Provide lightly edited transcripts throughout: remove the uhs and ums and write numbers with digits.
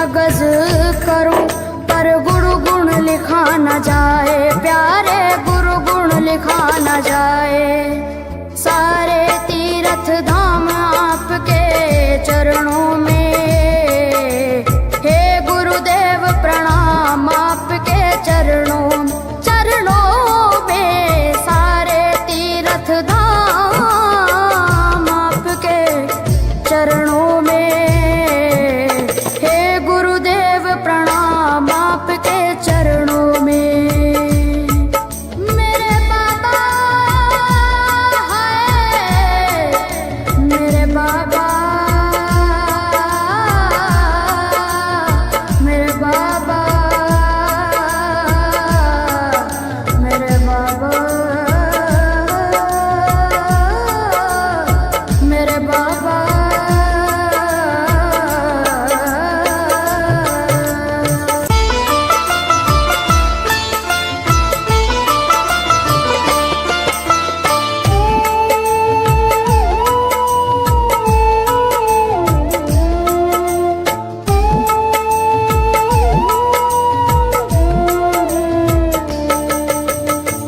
कागज करूं पर गुरु गुण लिखा न जाए, प्यारे गुरु गुण लिखा न जाए। सारे तीर्थ धाम आपके चरणों में, हे गुरुदेव प्रणाम आपके चरणों में। सारे तीर्थ धाम आपके चरणों में, हे गुरुदेव प्रणाम आपके चरणों में। मेरे बाबा है, मेरे बाबा, मेरे बाबा, मेरे बाबा, मेरे बाबा।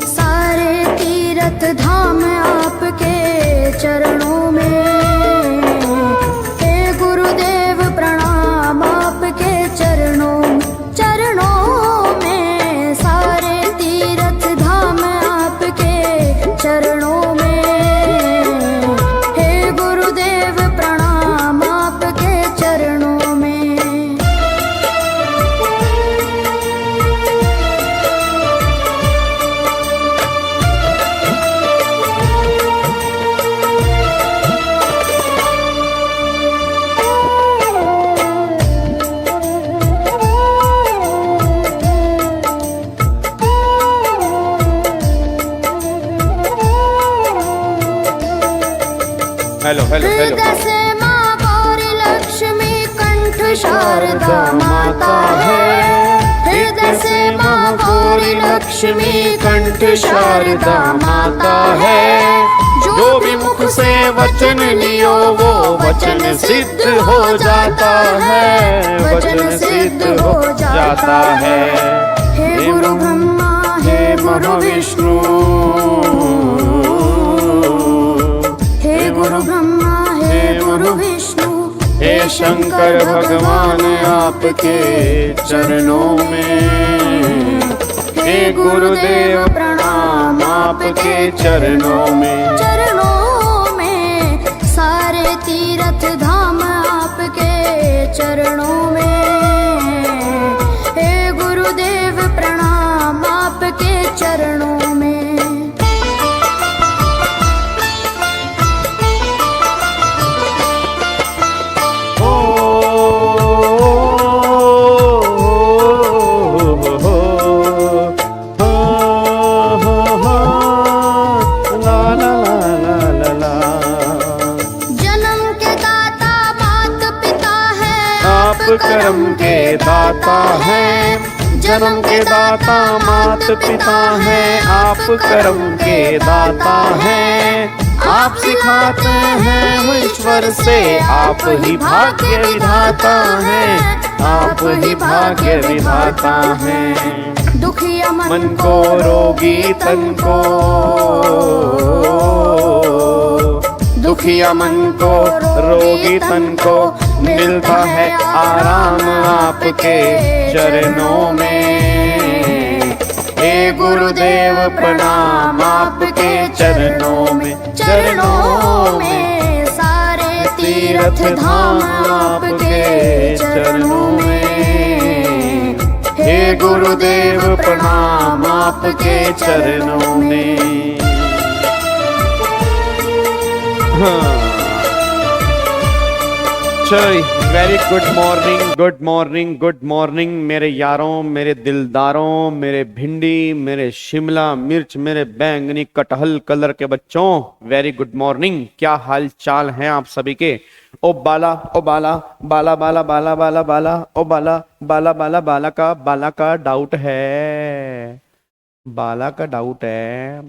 सारे तीर्थ धाम आपके चरणों में, हे गुरुदेव प्रणाम आपके चरणों में। सारे तीर्थ धाम आपके चरणों में, हे गुरुदेव प्रणाम आपके चरणों में। Hello hello hello. हृदय से माँ गौरी लक्ष्मी कंठ शारदा माता है। हृदय से माँ गौरी लक्ष्मी कंठ शारदा माता है। जो भी मुख से वचन लियो वो वचन सिद्ध हो जाता है, वचन सिद्ध हो जाता है। हे गुरु ब्रह्मा, हे महाविष्णु, हे गुरु ब्रह्मा, हे गुरु विष्णु, हे शंकर भगवान आपके चरणों में, हे गुरुदेव प्रणाम आपके चरणों में। चरणों में सारे तीर्थ धाम आपके चरणों में, हे गुरुदेव प्रणाम आपके चरणों में। कर्म के दाता हैं, जन्म के दाता मात पिता हैं। आप कर्म के दाता हैं, आप सिखाते हैं वो ईश्वर से। आप ही भाग्य विधाता हैं, आप ही भाग्य विधाता हैं। दुखिया मन को रोगी तन को, दुखिया मन को रोगी तन को मिलता है आराम आपके चरणों में। हे गुरुदेव प्रणाम आपके चरणों में। चरणों में सारे तीर्थ धाम आपके चरणों में, हे गुरुदेव प्रणाम आपके चरणों में। चलो, very good morning, good morning, good morning मेरे यारों, मेरे दिलदारों, मेरे भिंडी, मेरे शिमला मिर्च, मेरे बैंगनी कटहल कलर के बच्चों। Very good morning. क्या हाल चाल हैं आप सभी के? ओ बाला, ओ बाला, बाला बाला बाला बाला बाला, ओ बाला बाला बाला बाला का डाउट है, बाला का डाउट है।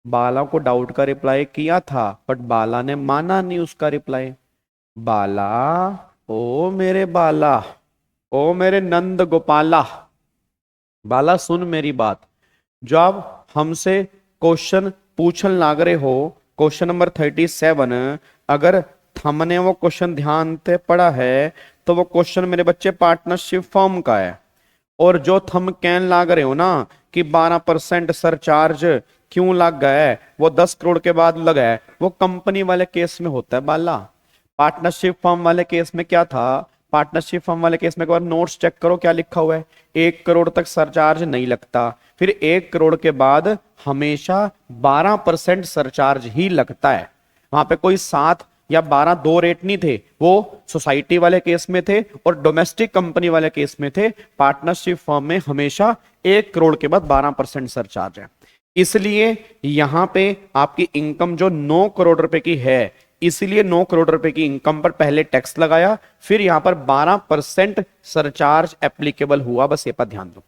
बाला को डाउट का रिप्लाई किया था बट बाला ने माना नहीं उसका रिप्लाई। बाला, ओ मेरे बाला, ओ मेरे नंद गोपाला, बाला सुन मेरी बात। जब हमसे क्वेश्चन पूछन लाग रहे हो, क्वेश्चन नंबर 37, अगर हमने वो क्वेश्चन ध्यान से पढ़ा है तो वो क्वेश्चन मेरे बच्चे पार्टनरशिप फॉर्म का है। और जो थम कहन लाग रहे हो ना कि 12% सरचार्ज क्यों लग गया है, वो 10 करोड़ के बाद लगा है, वो कंपनी वाले केस में होता है बाला। पार्टनरशिप फर्म वाले केस में क्या था, पार्टनरशिप फर्म वाले केस में एक बार नोट्स चेक करो क्या लिखा हुआ है। 1 करोड़ तक सरचार्ज नहीं लगता, फिर 1 करोड़ के बाद हमेशा 12% सरचार्ज ही लगता है। वहां पे कोई 7 या 12 दो रेट नहीं थे, वो सोसाइटी वाले केस में थे और डोमेस्टिक कंपनी वाले केस में थे। पार्टनरशिप फर्म में हमेशा 1 करोड़ के बाद 12% सरचार्ज है। इसलिए यहां पे आपकी इनकम जो 9 करोड़ रुपए की है, इसलिए 9 करोड़ रुपए की इनकम पर पहले टैक्स लगाया, फिर यहां पर 12% सरचार्ज एप्लीकेबल हुआ। बस ये पर ध्यान दो।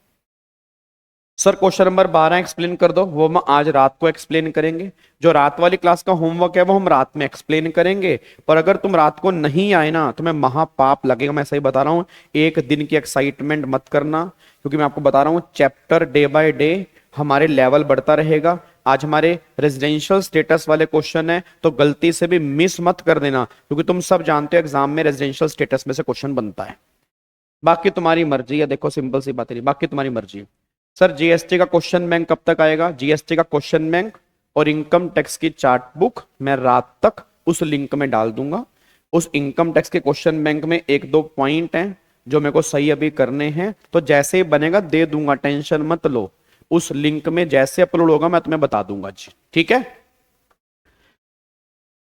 सर क्वेश्चन नंबर 12 एक्सप्लेन कर दो, वो हम आज रात को एक्सप्लेन करेंगे। जो रात वाली क्लास का होमवर्क है वो हम रात में एक्सप्लेन करेंगे। पर अगर तुम रात को नहीं आए ना तो मैं महापाप लगेगा, मैं सही बता रहा हूं। एक दिन की एक्साइटमेंट मत करना, क्योंकि मैं आपको बता रहा हूं चैप्टर डे बाय डे हमारे लेवल बढ़ता रहेगा। आज हमारे रेजिडेंशियल स्टेटस वाले क्वेश्चन है, तो गलती से भी मिस मत कर देना, क्योंकि तुम सब जानते हो एग्जाम में रेजिडेंशियल स्टेटस में से क्वेश्चन बनता है। बाकी तुम्हारी मर्जी है, देखो सिंपल सी बात है, बाकी तुम्हारी मर्जी है। सर जीएसटी का क्वेश्चन बैंक कब तक आएगा? जीएसटी का क्वेश्चन बैंक और इनकम टैक्स की चार्ट बुक मैं रात तक उस लिंक में डाल दूंगा। उस इनकम टैक्स के क्वेश्चन बैंक में 1-2 पॉइंट हैं जो मेरे को सही अभी करने हैं, तो जैसे ही बनेगा दे दूंगा, टेंशन मत लो। उस लिंक में जैसे अपलोड होगा मैं तुम्हें बता दूंगा जी, ठीक है।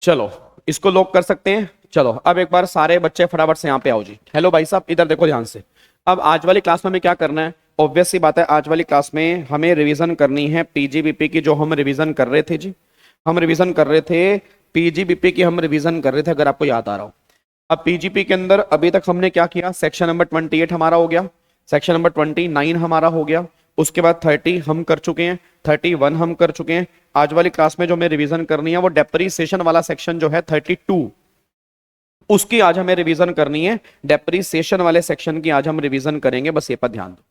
चलो इसको लॉक कर सकते हैं। चलो अब एक बार सारे बच्चे फटाफट से यहाँ पे आओ जी। हेलो भाई साहब, इधर देखो ध्यान से। अब आज वाली क्लास में हमें क्या करना है? ऑब्वियस सी बात है, आज वाली क्लास में हमें रिवीजन करनी है पीजीबीपी की, जो हम रिवीजन कर रहे थे जी। हम रिवीजन कर रहे थे पीजीबीपी की, हम रिवीजन कर रहे थे, अगर आपको याद आ रहा हो। अब पीजीपी के अंदर अभी तक हमने क्या किया? सेक्शन नंबर 28 हमारा हो गया, सेक्शन नंबर 29 हमारा हो गया, उसके बाद 30 हम कर चुके हैं, 31 हम कर चुके हैं। आज वाली क्लास में जो हमें रिवीजन करनी है वो डेप्रीसिएशन वाला सेक्शन जो है 32, उसकी आज हमें रिवीजन करनी है। डेप्रीसिएशन वाले सेक्शन की आज हम रिवीजन करेंगे, बस ये पर ध्यान दो।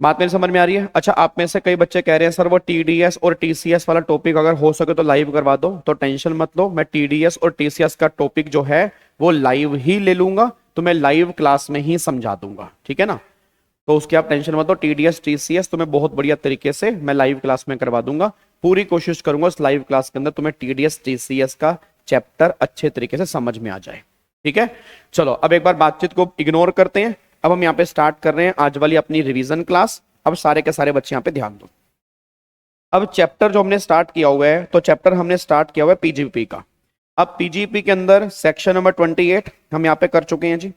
बात मेरी समझ में आ रही है? अच्छा, आप में से कई बच्चे कह रहे हैं सर वो टीडीएस और टीसीएस वाला टॉपिक अगर हो सके तो लाइव करवा दो, तो टेंशन मत लो, मैं टीडीएस और टीसीएस का टॉपिक जो है वो लाइव ही ले लूंगा, तो मैं लाइव क्लास में ही समझा दूंगा, ठीक है ना। तो उसकी आप टेंशन मत लो, टीडीएस टीसीएस तुम्हें बहुत बढ़िया तरीके से मैं लाइव क्लास में करवा दूंगा। पूरी कोशिश करूंगा उस लाइव क्लास के अंदर तुम्हें टीडीएस टीसीएस का चैप्टर अच्छे तरीके से समझ में आ जाए, ठीक है। चलो अब एक बार बातचीत को इग्नोर करते हैं, अब हम यहाँ पे स्टार्ट कर रहे हैं आज वाली अपनी रिवीजन क्लास। अब सारे के सारे बच्चे यहाँ पे ध्यान दो। अब चैप्टर जो हमने स्टार्ट किया हुआ है, तो चैप्टर हमने स्टार्ट किया हुआ है पीजीपी का। अब पीजीपी के अंदर सेक्शन नंबर 28 हम यहाँ पे कर चुके हैं जी।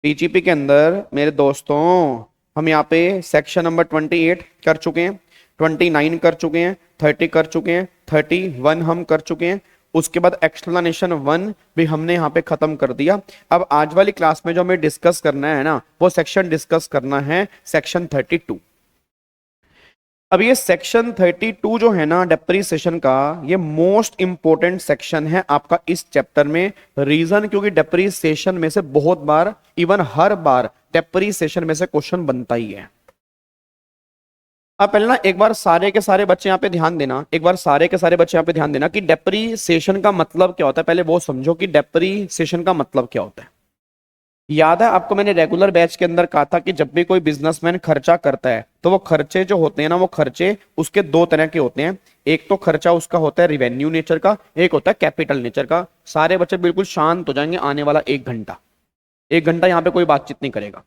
पीजीपी के अंदर मेरे दोस्तों हम यहाँ पे सेक्शन नंबर 28 कर चुके हैं, 29 कर चुके हैं, 30 कर चुके हैं, 31 हम कर चुके हैं। उसके बाद एक्सप्लेनेशन 1 भी हमने यहाँ पे खत्म कर दिया। अब आज वाली क्लास में जो हमें डिस्कस करना है ना, वो सेक्शन डिस्कस करना है सेक्शन 32। अब ये सेक्शन 32 जो है ना डेप्रीसिएशन का, ये मोस्ट इंपॉर्टेंट सेक्शन है आपका इस चैप्टर में। रीजन क्योंकि डेप्रीसिएशन में से बहुत बार, इवन हर बार डेप्रीसिएशन में से क्वेश्चन बनता ही है। अब पहले ना एक बार सारे के सारे बच्चे यहाँ पे ध्यान देना, एक बार सारे के सारे बच्चे यहाँ पे ध्यान देना कि डेप्रीसिएशन का मतलब क्या होता है। पहले वो समझो कि डेप्रीसिएशन का मतलब क्या होता है। याद है आपको, मैंने रेगुलर बैच के अंदर कहा था कि जब भी कोई बिजनेसमैन खर्चा करता है तो वो खर्चे जो होते हैं ना, वो खर्चे उसके 2 तरह के होते हैं। एक तो खर्चा उसका होता है रिवेन्यू नेचर का, एक होता है कैपिटल नेचर का। सारे बच्चे बिल्कुल शांत हो जाएंगे आने वाला 1 घंटा, 1 घंटा यहाँ पे कोई बातचीत नहीं करेगा।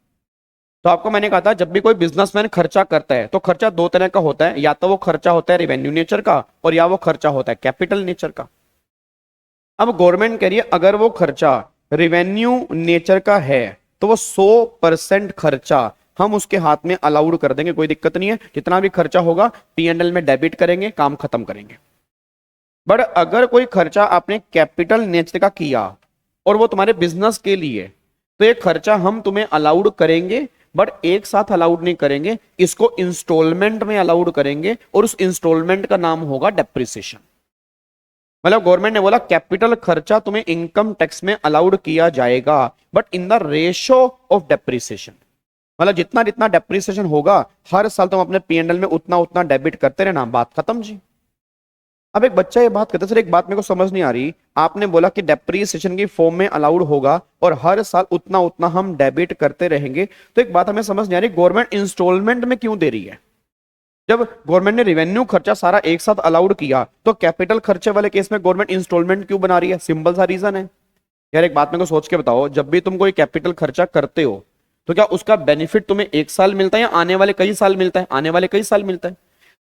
तो आपको मैंने कहा था जब भी कोई बिजनेसमैन खर्चा करता है तो खर्चा 2 तरह का होता है, या तो वो खर्चा होता है रिवेन्यू नेचर का और या वो खर्चा होता है कैपिटल नेचर का। अब गवर्नमेंट कह रही है अगर वो खर्चा रिवेन्यू नेचर का है तो वो 100% खर्चा हम उसके हाथ में अलाउड कर देंगे, कोई दिक्कत नहीं है। जितना भी खर्चा होगा P&L में डेबिट करेंगे, काम खत्म करेंगे। बट अगर कोई खर्चा आपने कैपिटल नेचर का किया और वो तुम्हारे बिजनेस के लिए, तो ये खर्चा हम तुम्हें अलाउड करेंगे, बट एक साथ अलाउड नहीं करेंगे, इसको इंस्टॉलमेंट में अलाउड करेंगे और उस इंस्टॉलमेंट का नाम होगा डेप्रिसिएशन। मतलब गवर्नमेंट ने बोला कैपिटल खर्चा तुम्हें इनकम टैक्स में अलाउड किया जाएगा, but in the ratio of depreciation. मतलब जितना जितना डेप्रिसिएशन होगा हर साल तुम अपने पीएनएल में उतना उतना डेबिट करते रहना, बात खत्म जी। अब एक बच्चा ये बात कहता है सर एक बात मेरे को समझ नहीं आ रही, आपने बोला कि डेप्रिसिएशन की फॉर्म में अलाउड होगा और हर साल उतना उतना हम डेबिट करते रहेंगे, तो एक बात हमें समझ नहीं आ रही, गवर्नमेंट इंस्टॉलमेंट में क्यों दे रही है? जब गवर्नमेंट ने रेवेन्यू खर्चा सारा एक साथ अलाउड किया तो कैपिटल खर्चे वाले केस में गवर्नमेंट इंस्टॉलमेंट क्यों बना रही है? सिंपल सा रीजन है यार, एक बात मेरे को सोच के बताओ, जब भी तुम कोई कैपिटल खर्चा करते हो तो क्या उसका बेनिफिट तुम्हें एक साल मिलता है या आने वाले कई साल मिलता है? आने वाले कई साल मिलता है।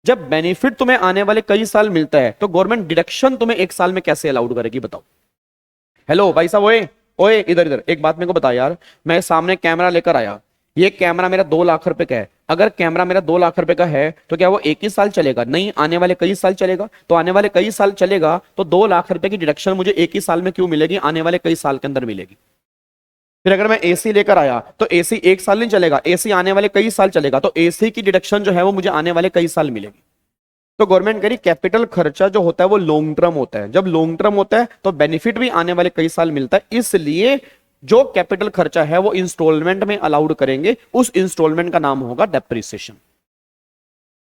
जब बेनिफिट तुम्हें आने वाले कई साल मिलता है तो गवर्नमेंट डिडक्शन तुम्हें एक साल में कैसे अलाउड करेगी बताओ? हेलो भाई साहब, ओए ओए इधर इधर एक बात मेरे को बता यार, मैं सामने कैमरा लेकर आया, ये कैमरा मेरा 2 लाख रुपए का है, अगर कैमरा मेरा 2 लाख रुपए का है तो क्या वो एक ही साल चलेगा? नहीं, आने वाले कई साल चलेगा। तो आने वाले कई साल चलेगा तो 2 लाख रुपए की डिडक्शन मुझे एक ही साल में क्यों मिलेगी? आने वाले कई साल के अंदर मिलेगी। फिर अगर मैं एसी लेकर आया तो एसी एक साल नहीं चलेगा, एसी आने वाले कई साल चलेगा, तो एसी की डिडक्शन जो है वो मुझे आने वाले कई साल मिलेगी। तो गवर्नमेंट कह रही कैपिटल खर्चा जो होता है वो लॉन्ग टर्म होता है, जब लॉन्ग टर्म होता है तो बेनिफिट भी आने वाले कई साल मिलता है, इसलिए जो कैपिटल खर्चा है वो इंस्टॉलमेंट में अलाउड करेंगे, उस इंस्टॉलमेंट का नाम होगा डेप्रिसिएशन।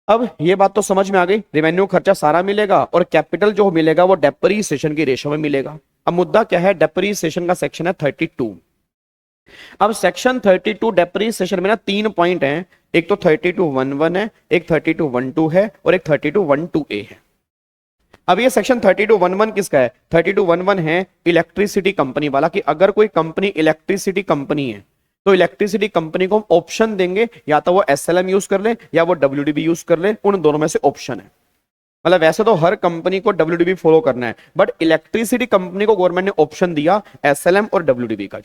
अब ये बात तो समझ में आ गई, रेवेन्यू खर्चा सारा मिलेगा और कैपिटल जो मिलेगा वो डेप्रिसिएशन की रेशो में मिलेगा। अब मुद्दा क्या है, डेप्रिसिएशन का सेक्शन है 32। अब सेक्शन 32 डेप्रिसिएशन में ना 3 पॉइंट हैं, एक तो 32(1)(1) है, एक 32(1)(2) है और एक 32(1)(2)(a) है। अब ये सेक्शन 32(1)(1) किसका है? 32(1)(1) है इलेक्ट्रिसिटी कंपनी वाला, कि अगर कोई कंपनी इलेक्ट्रिसिटी कंपनी है तो इलेक्ट्रिसिटी कंपनी को हम ऑप्शन देंगे, या तो वो एसएलएम यूज कर ले या वो डब्ल्यूडीबी यूज कर ले, उन दोनों में से ऑप्शन है। मतलब वैसे तो हर कंपनी को डब्ल्यूडीबी फॉलो करना है, बट इलेक्ट्रिसिटी कंपनी को गवर्नमेंट ने ऑप्शन दिया एसएलएम और डब्ल्यूडीबी का।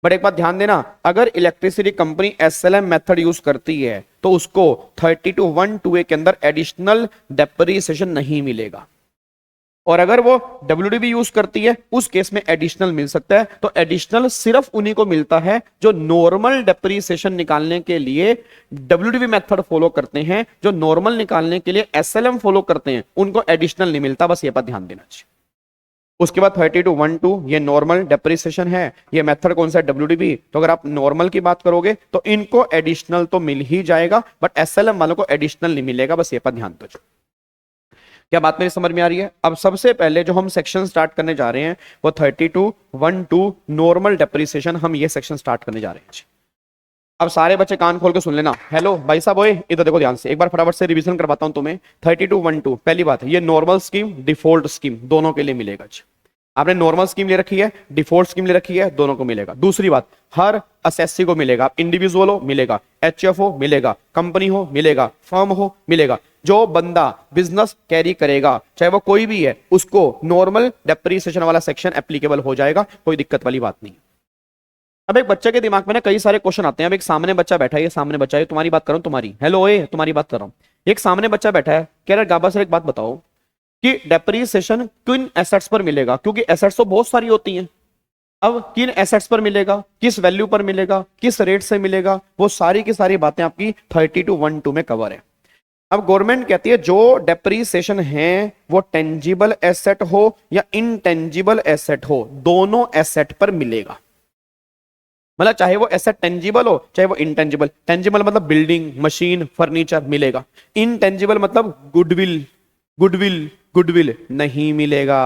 बट एक बात ध्यान देना, अगर electricity company SLM method use करती है तो उसको 32(1)(2)(a) के अंदर एडिशनल डेप्रिसिएशन नहीं मिलेगा, और अगर वो डब्ल्यूडीबी यूज करती है उस केस में एडिशनल मिल सकता है। तो एडिशनल सिर्फ उन्हीं को मिलता है जो नॉर्मल डेप्रिसिएशन निकालने के लिए डब्ल्यूडीबी मेथड फॉलो करते हैं, जो नॉर्मल निकालने के लिए एसएलएम फॉलो करते हैं उनको एडिशनल नहीं मिलता, बस ये पर ध्यान देना चाहिए। उसके बाद 32(1)(2) ये नॉर्मल डेप्रिसिएशन है, ये मेथड कौन सा है? डब्ल्यूडीबी। तो अगर आप नॉर्मल की बात करोगे तो इनको एडिशनल तो मिल ही जाएगा, बट एसएलएम वालों को एडिशनल नहीं मिलेगा, बस ये पर ध्यान दो। क्या बात मेरी समझ में आ रही है? अब सबसे पहले जो हम सेक्शन स्टार्ट करने जा रहे हैं वो 32(1)(2) नॉर्मल डेप्रिसिएशन, हम ये सेक्शन स्टार्ट करने जा रहे हैं। अब सारे बच्चे कान खोल के सुन लेना। हेलो भाई साहब, ओए इधर देखो ध्यान से, एक बार फटाफट से रिवीजन करवाता हूं तुम्हें। 32(1)(2) पहली बात है, ये नॉर्मल स्कीम डिफॉल्ट स्कीम दोनों के लिए मिलेगा। आपने नॉर्मल स्कीम ले रखी है, डिफॉल्ट स्कीम ले रखी है, दोनों को मिलेगा। दूसरी बात, हर असेसी को मिलेगा, इंडिविजुअल हो मिलेगा, एचएफ हो मिलेगा, कंपनी हो मिलेगा, फर्म हो मिलेगा। जो बंदा बिजनेस कैरी करेगा चाहे वो कोई भी है उसको नॉर्मल डेप्रिसिएशन वाला सेक्शन एप्लीकेबल हो जाएगा, कोई दिक्कत वाली बात नहीं। अब एक बच्चे के दिमाग में ना कई सारे क्वेश्चन आते हैं। अब एक सामने बच्चा बैठा है, ये सामने बच्चा है, तुम्हारी बात कर रहा हूं, तुम्हारी, हेलो ओए तुम्हारी बात कर रहा हूं। एक सामने बच्चा बैठा है, कह रहा है गाबा सर एक बात बताओ कि डेप्रिसिएशन किन एसेट्स पर मिलेगा, क्योंकि एसेट्स तो बहुत सारी होती हैं। अब किन एसेट्स पर मिलेगा, किस वैल्यू पर मिलेगा, किस रेट से मिलेगा, वो सारी की सारी बातें आपकी 32(1)(2) में कवर है। अब गवर्नमेंट कहती है जो डेप्रिसिएशन है वो टेंजिबल एसेट हो या इनटेंजिबल एसेट हो, दोनों एसेट पर मिलेगा। मतलब चाहे वो एसेट टेंजिबल हो चाहे वो इनटेंजिबल। टेंजिबल मतलब बिल्डिंग, मशीन, फर्नीचर मिलेगा। इनटेंजिबल मतलब गुडविल, गुडविल, गुडविल नहीं मिलेगा।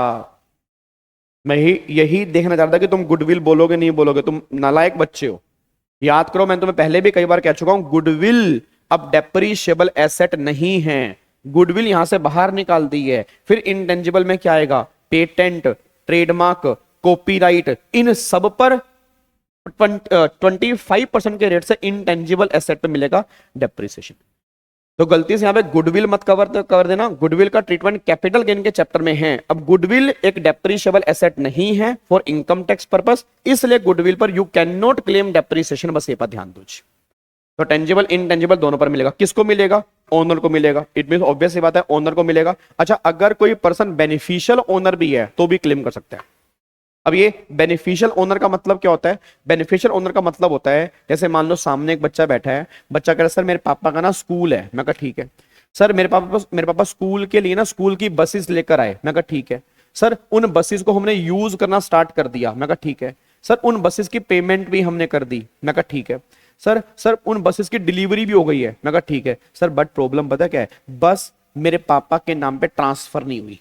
मैं यही देखना चाहता कि तुम गुडविल बोलोगे नहीं बोलोगे, तुम नालायक बच्चे हो। याद करो, मैं तुम्हें पहले भी कई बार कह चुका हूं, गुडविल अब डेप्रिशिएबल एसेट नहीं है, गुडविल यहां से बाहर निकाल दी है। फिर इनटेंजिबल में क्या आएगा? पेटेंट, ट्रेडमार्क, कॉपीराइट, इन सब पर 25% के रेट से इनटेंजिबल एसेट पे मिलेगा डेप्रिसिएशन। तो गलती से यहां पे गुडविल मत कर देना, गुडविल का ट्रीटमेंट कैपिटल गेन के चैप्टर में है। अब गुडविल एक डेप्रिशिएबल एसेट नहीं है फॉर इनकम टैक्स पर्पस, इसलिए गुडविल पर you can not claim depreciation, बस ये पर ध्यान दो। तो टेंजिबल इनटेंजिबल दोनों पर मिलेगा। किसको मिलेगा? ओनर को मिलेगा। इट मींस ऑब्वियस सी बात है ओनर को मिलेगा। अच्छा, अगर कोई पर्सन बेनिफिशियल ओनर भी है तो भी क्लेम कर सकता है। अब ये बेनिफिशियल ओनर का मतलब क्या होता है? बेनिफिशियल ओनर का मतलब होता है, जैसे मान लो सामने एक बच्चा बैठा है, बच्चा कह रहा है सर मेरे पापा का ना स्कूल है। मैं कहा ठीक है। सर मेरे पापा स्कूल के लिए ना स्कूल की बसेस लेकर आए। मैं कहा ठीक है। सर उन बसेस को हमने यूज करना स्टार्ट कर दिया, मैं कहा ठीक है। सर उन बसेस की पेमेंट भी हमने कर दी, मैं कहा ठीक है। सर उन बसेस की डिलीवरी भी हो गई है, मैं कहा ठीक है। सर बट प्रॉब्लम पता क्या है, बस मेरे पापा के नाम पे ट्रांसफर नहीं हुई।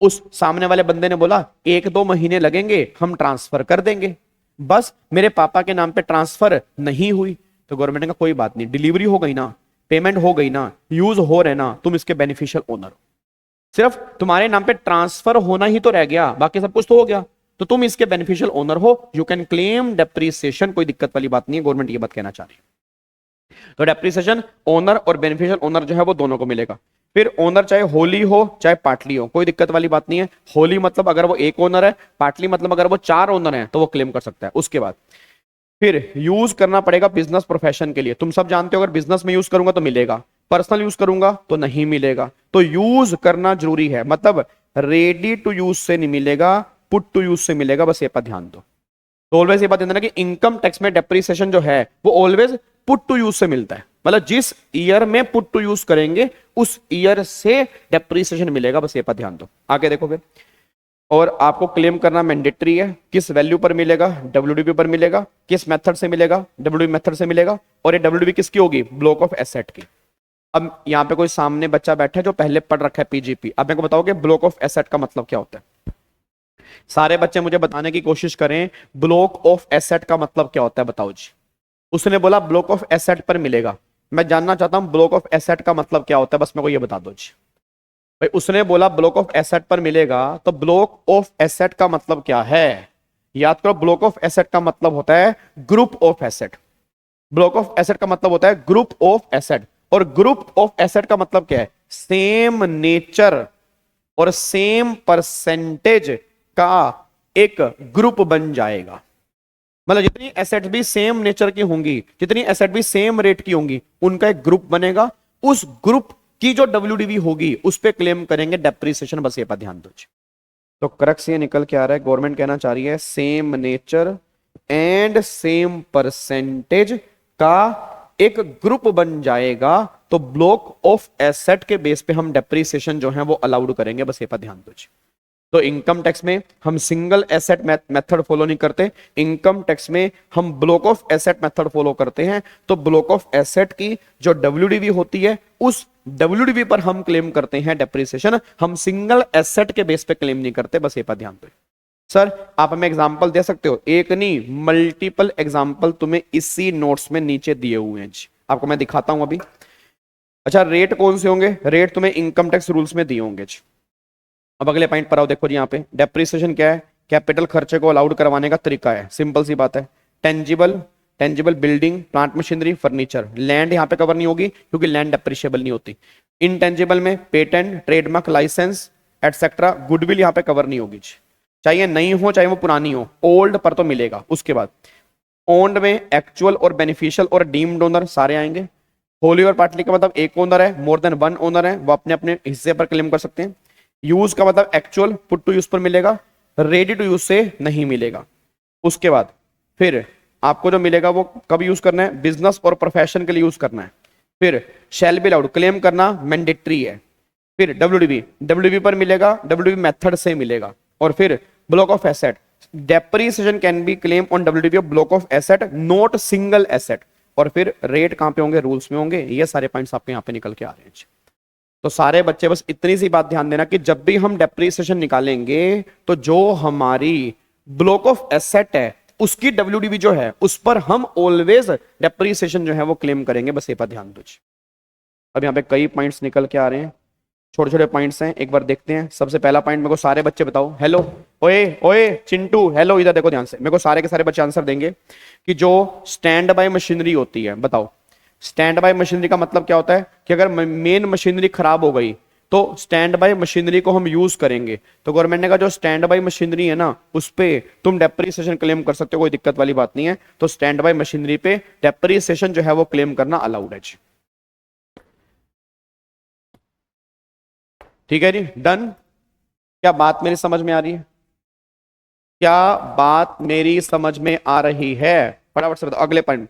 उस सामने वाले बंदे ने बोला 1-2 महीने लगेंगे, हम ट्रांसफर कर देंगे, बस मेरे पापा के नाम पे ट्रांसफर नहीं हुई। तो गवर्नमेंट ने कहा कोई बात नहीं, डिलीवरी हो गई ना, पेमेंट हो गई ना, यूज हो रहे ना, तुम इसके बेनिफिशियल ओनर हो। सिर्फ तुम्हारे नाम पे ट्रांसफर होना ही तो रह गया, बाकी सब कुछ तो हो गया, तो तुम इसके बेनिफिशियल ओनर हो, यू कैन क्लेम डेप्रिसिएशन, कोई दिक्कत वाली बात नहीं है। गवर्नमेंट ये बात कहना चाह रही है। तो डेप्रिसिएशन ओनर और बेनिफिशियल ओनर जो है वो दोनों को मिलेगा। फिर ओनर चाहे होली हो चाहे पार्टली हो, कोई दिक्कत वाली बात नहीं है। होली मतलब अगर वो एक ओनर है, पार्टली मतलब अगर वो 4 ओनर हैं तो वो क्लेम कर सकता है। उसके बाद फिर यूज करना पड़ेगा बिजनेस प्रोफेशन के लिए। तुम सब जानते हो अगर बिजनेस में यूज करूंगा तो मिलेगा, पर्सनल यूज करूंगा तो नहीं मिलेगा। तो यूज करना जरूरी है, मतलब रेडी टू यूज से नहीं मिलेगा, पुट टू यूज से मिलेगा, बस ये पर ध्यान दो। तो ऑलवेज ये बात ध्यान देना कि इनकम टैक्स में डेप्रिसिएशन जो है वो ऑलवेज पुट टू यूज से मिलता है, मतलब जिस ईयर में पुट टू यूज करेंगे उस ईयर से डेप्रिसिएशन मिलेगा, बस ये पर ध्यान दो। आगे देखो फिर, और आपको क्लेम करना मैंडेटरी है। किस वैल्यू पर मिलेगा, डब्ल्यूडीपी पर मिलेगा। किस मेथड से मिलेगा, डब्ल्यूडीपी मेथड से मिलेगा। और ये डब्ल्यूडीपी किसकी होगी, ब्लॉक ऑफ एसेट की। अब यहाँ पे कोई सामने बच्चा बैठा है जो पहले पढ़ रखा है पीजीपी, अब मेरे को बताओ कि ब्लॉक ऑफ एसेट का मतलब क्या होता है। सारे बच्चे मुझे बताने की कोशिश करें ब्लॉक ऑफ एसेट का मतलब क्या होता है, बताओ जी। उसने बोला ब्लॉक ऑफ एसेट पर मिलेगा, मैं जानना चाहता हूं ब्लॉक ऑफ एसेट का मतलब क्या होता है, बस मेरे को ये बता दो जी। भाई उसने बोला ब्लॉक ऑफ एसेट पर मिलेगा, तो ब्लॉक ऑफ एसेट का मतलब क्या है, याद करो। ब्लॉक ऑफ एसेट का मतलब होता है group of asset. Block of asset का मतलब होता है ग्रुप ऑफ एसेट, और ग्रुप ऑफ एसेट का मतलब क्या है, सेम नेचर और सेम परसेंटेज का एक ग्रुप बन जाएगा। मतलब जितनी एसेट भी सेम नेचर की होंगी, जितनी एसेट भी सेम रेट की होंगी, उनका एक ग्रुप बनेगा। उस ग्रुप की जो डब्ल्यूडीवी होगी उस पे क्लेम करेंगे डेप्रिसिएशन, बस ये पर ध्यान दो। तो क्रक्स ये निकल के आ रहा है, गवर्नमेंट कहना चाह रही है same nature and same percentage का एक ग्रुप बन जाएगा, तो ब्लॉक ऑफ एसेट के बेस पे हम डेप्रिसिएशन जो है वो अलाउड करेंगे, बस ये पर ध्यान दो। तो इनकम टैक्स में हम सिंगल एसेट मेथड फॉलो नहीं करते, इनकम टैक्स में हम block of asset method follow करते हैं। तो ब्लॉक ऑफ एसेट की जो डब्ल्यूडीवी होती है उस डब्ल्यूडीवी पर हम क्लेम करते हैं डेप्रिसिएशन, हम सिंगल एसेट के बेस पे क्लेम नहीं करते, बस ये पर ध्यान दो। सर आप हमें एग्जांपल दे सकते हो, एक नहीं मल्टीपल एग्जांपल तुम्हें इसी नोट्स में नीचे दिए हुए हैं जी, आपको मैं दिखाता हूं अभी। अच्छा रेट कौन से होंगे, रेट तुम्हें इनकम टैक्स रूल्स में दिए होंगे जी। अब अगले पॉइंट पर आओ, देखो जी यहाँ पे डेप्रिसिएशन क्या है, कैपिटल खर्चे को अलाउड करवाने का तरीका है, सिंपल सी बात है। Tangible building, plant machinery, furniture. Land यहाँ पे कवर नहीं होगी क्योंकि लैंड डेप्रिशिएबल नहीं होती। इनटेंजिबल में patent, trademark, licence etcetera, goodwill यहाँ पे कवर नहीं होगी, चाहे नई हो चाहे वो पुरानी हो, ओल्ड पर तो मिलेगा। उसके बाद ओन्ड में एक्चुअल और बेनिफिशियल और डीम्ड ओनर सारे आएंगे। होली और पार्टली का मतलब एक ओनर है, मोर देन वन ओनर है, वो अपने अपने हिस्से पर क्लेम कर सकते हैं। यूज का मतलब एक्चुअल, पुट टू यूज पर मिलेगा, रेडी टू यूज से नहीं मिलेगा। उसके बाद फिर आपको जो मिलेगा वो कब यूज करना है, बिजनेस और प्रोफेशन के लिए यूज करना है। फिर शैल बी अलाउड, क्लेम करना मैंडेटरी है। फिर डब्ल्यूडीवी पर मिलेगा, डब्ल्यूडीवी मेथड से मिलेगा। और फिर block of asset, depreciation can be claim on WDV of block of asset, not single asset. और फिर रेट कहां पे होंगे, रूल्स में होंगे। ये सारे पॉइंट्स आपके यहाँ पे निकल के आ रहे हैं। तो सारे बच्चे बस इतनी सी बात ध्यान देना कि जब भी हम डेप्रिसिएशन निकालेंगे तो जो हमारी ब्लॉक ऑफ एसेट है उसकी डब्ल्यूडीवी जो है उस पर हम ऑलवेज डेप्रिसिएशन जो है वो क्लेम करेंगे, बस ये पर ध्यान दो। अब यहाँ पे कई पॉइंट्स निकल के आ रहे हैं, छोटे छोटे पॉइंट्स हैं, एक बार देखते हैं। सबसे पहला पॉइंट मेरे को सारे बच्चे बताओ, हेलो ओए ओए चिंटू हेलो, इधर देखो ध्यान से, मेरे को सारे के सारे बच्चे आंसर देंगे कि जो स्टैंड बाय मशीनरी होती है, बताओ स्टैंड बाय मशीनरी का मतलब क्या होता है कि अगर मेन मशीनरी खराब हो गई तो स्टैंड बाय मशीनरी को हम यूज करेंगे। तो गवर्नमेंट ने कहा जो स्टैंड बाय मशीनरी है ना उस पे तुम डेप्रिसिएशन क्लेम कर सकते हो, कोई दिक्कत वाली बात नहीं है। तो स्टैंड बाय मशीनरी पे डेप्रिसिएशन जो है वो क्लेम करना अलाउड है। ठीक है जी, डन। क्या बात मेरी समझ में आ रही है, क्या बात मेरी समझ में आ रही है, फटाफट से बताओ अगले पॉइंट।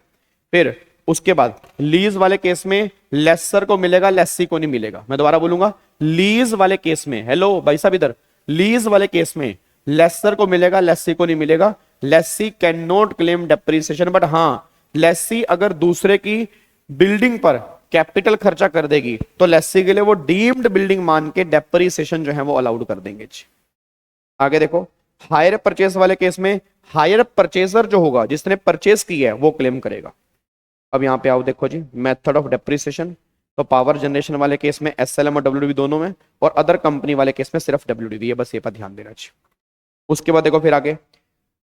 फिर उसके बाद लीज वाले केस में लेसर को मिलेगा, लेसी को नहीं मिलेगा। मैं दोबारा बोलूंगा, लीज वाले केस में, हेलो भाई साहब इधर, लीज वाले केस में लेसर को मिलेगा, लेसी को नहीं मिलेगा। Lessee can not claim depreciation, but हाँ लेसी अगर दूसरे की बिल्डिंग पर कैपिटल खर्चा कर देगी तो लेसी के लिए वो डीम्ड बिल्डिंग मान के डेप्रिसिएशन जो है वो अलाउड कर देंगे। आगे देखो, हायर परचेस वाले केस में हायर परचेजर जो होगा, जिसने परचेस की है, वो क्लेम करेगा। अब यहां पे आओ, देखो जी मेथड ऑफ डेप्रिसिएशन। तो पावर जनरेशन वाले केस में एसएलएम और डब्ल्यूडीवी दोनों में, और अदर कंपनी वाले केस में सिर्फ डब्ल्यूडीवी है, बस ये पर ध्यान देना चाहिए। उसके बाद देखो फिर आगे,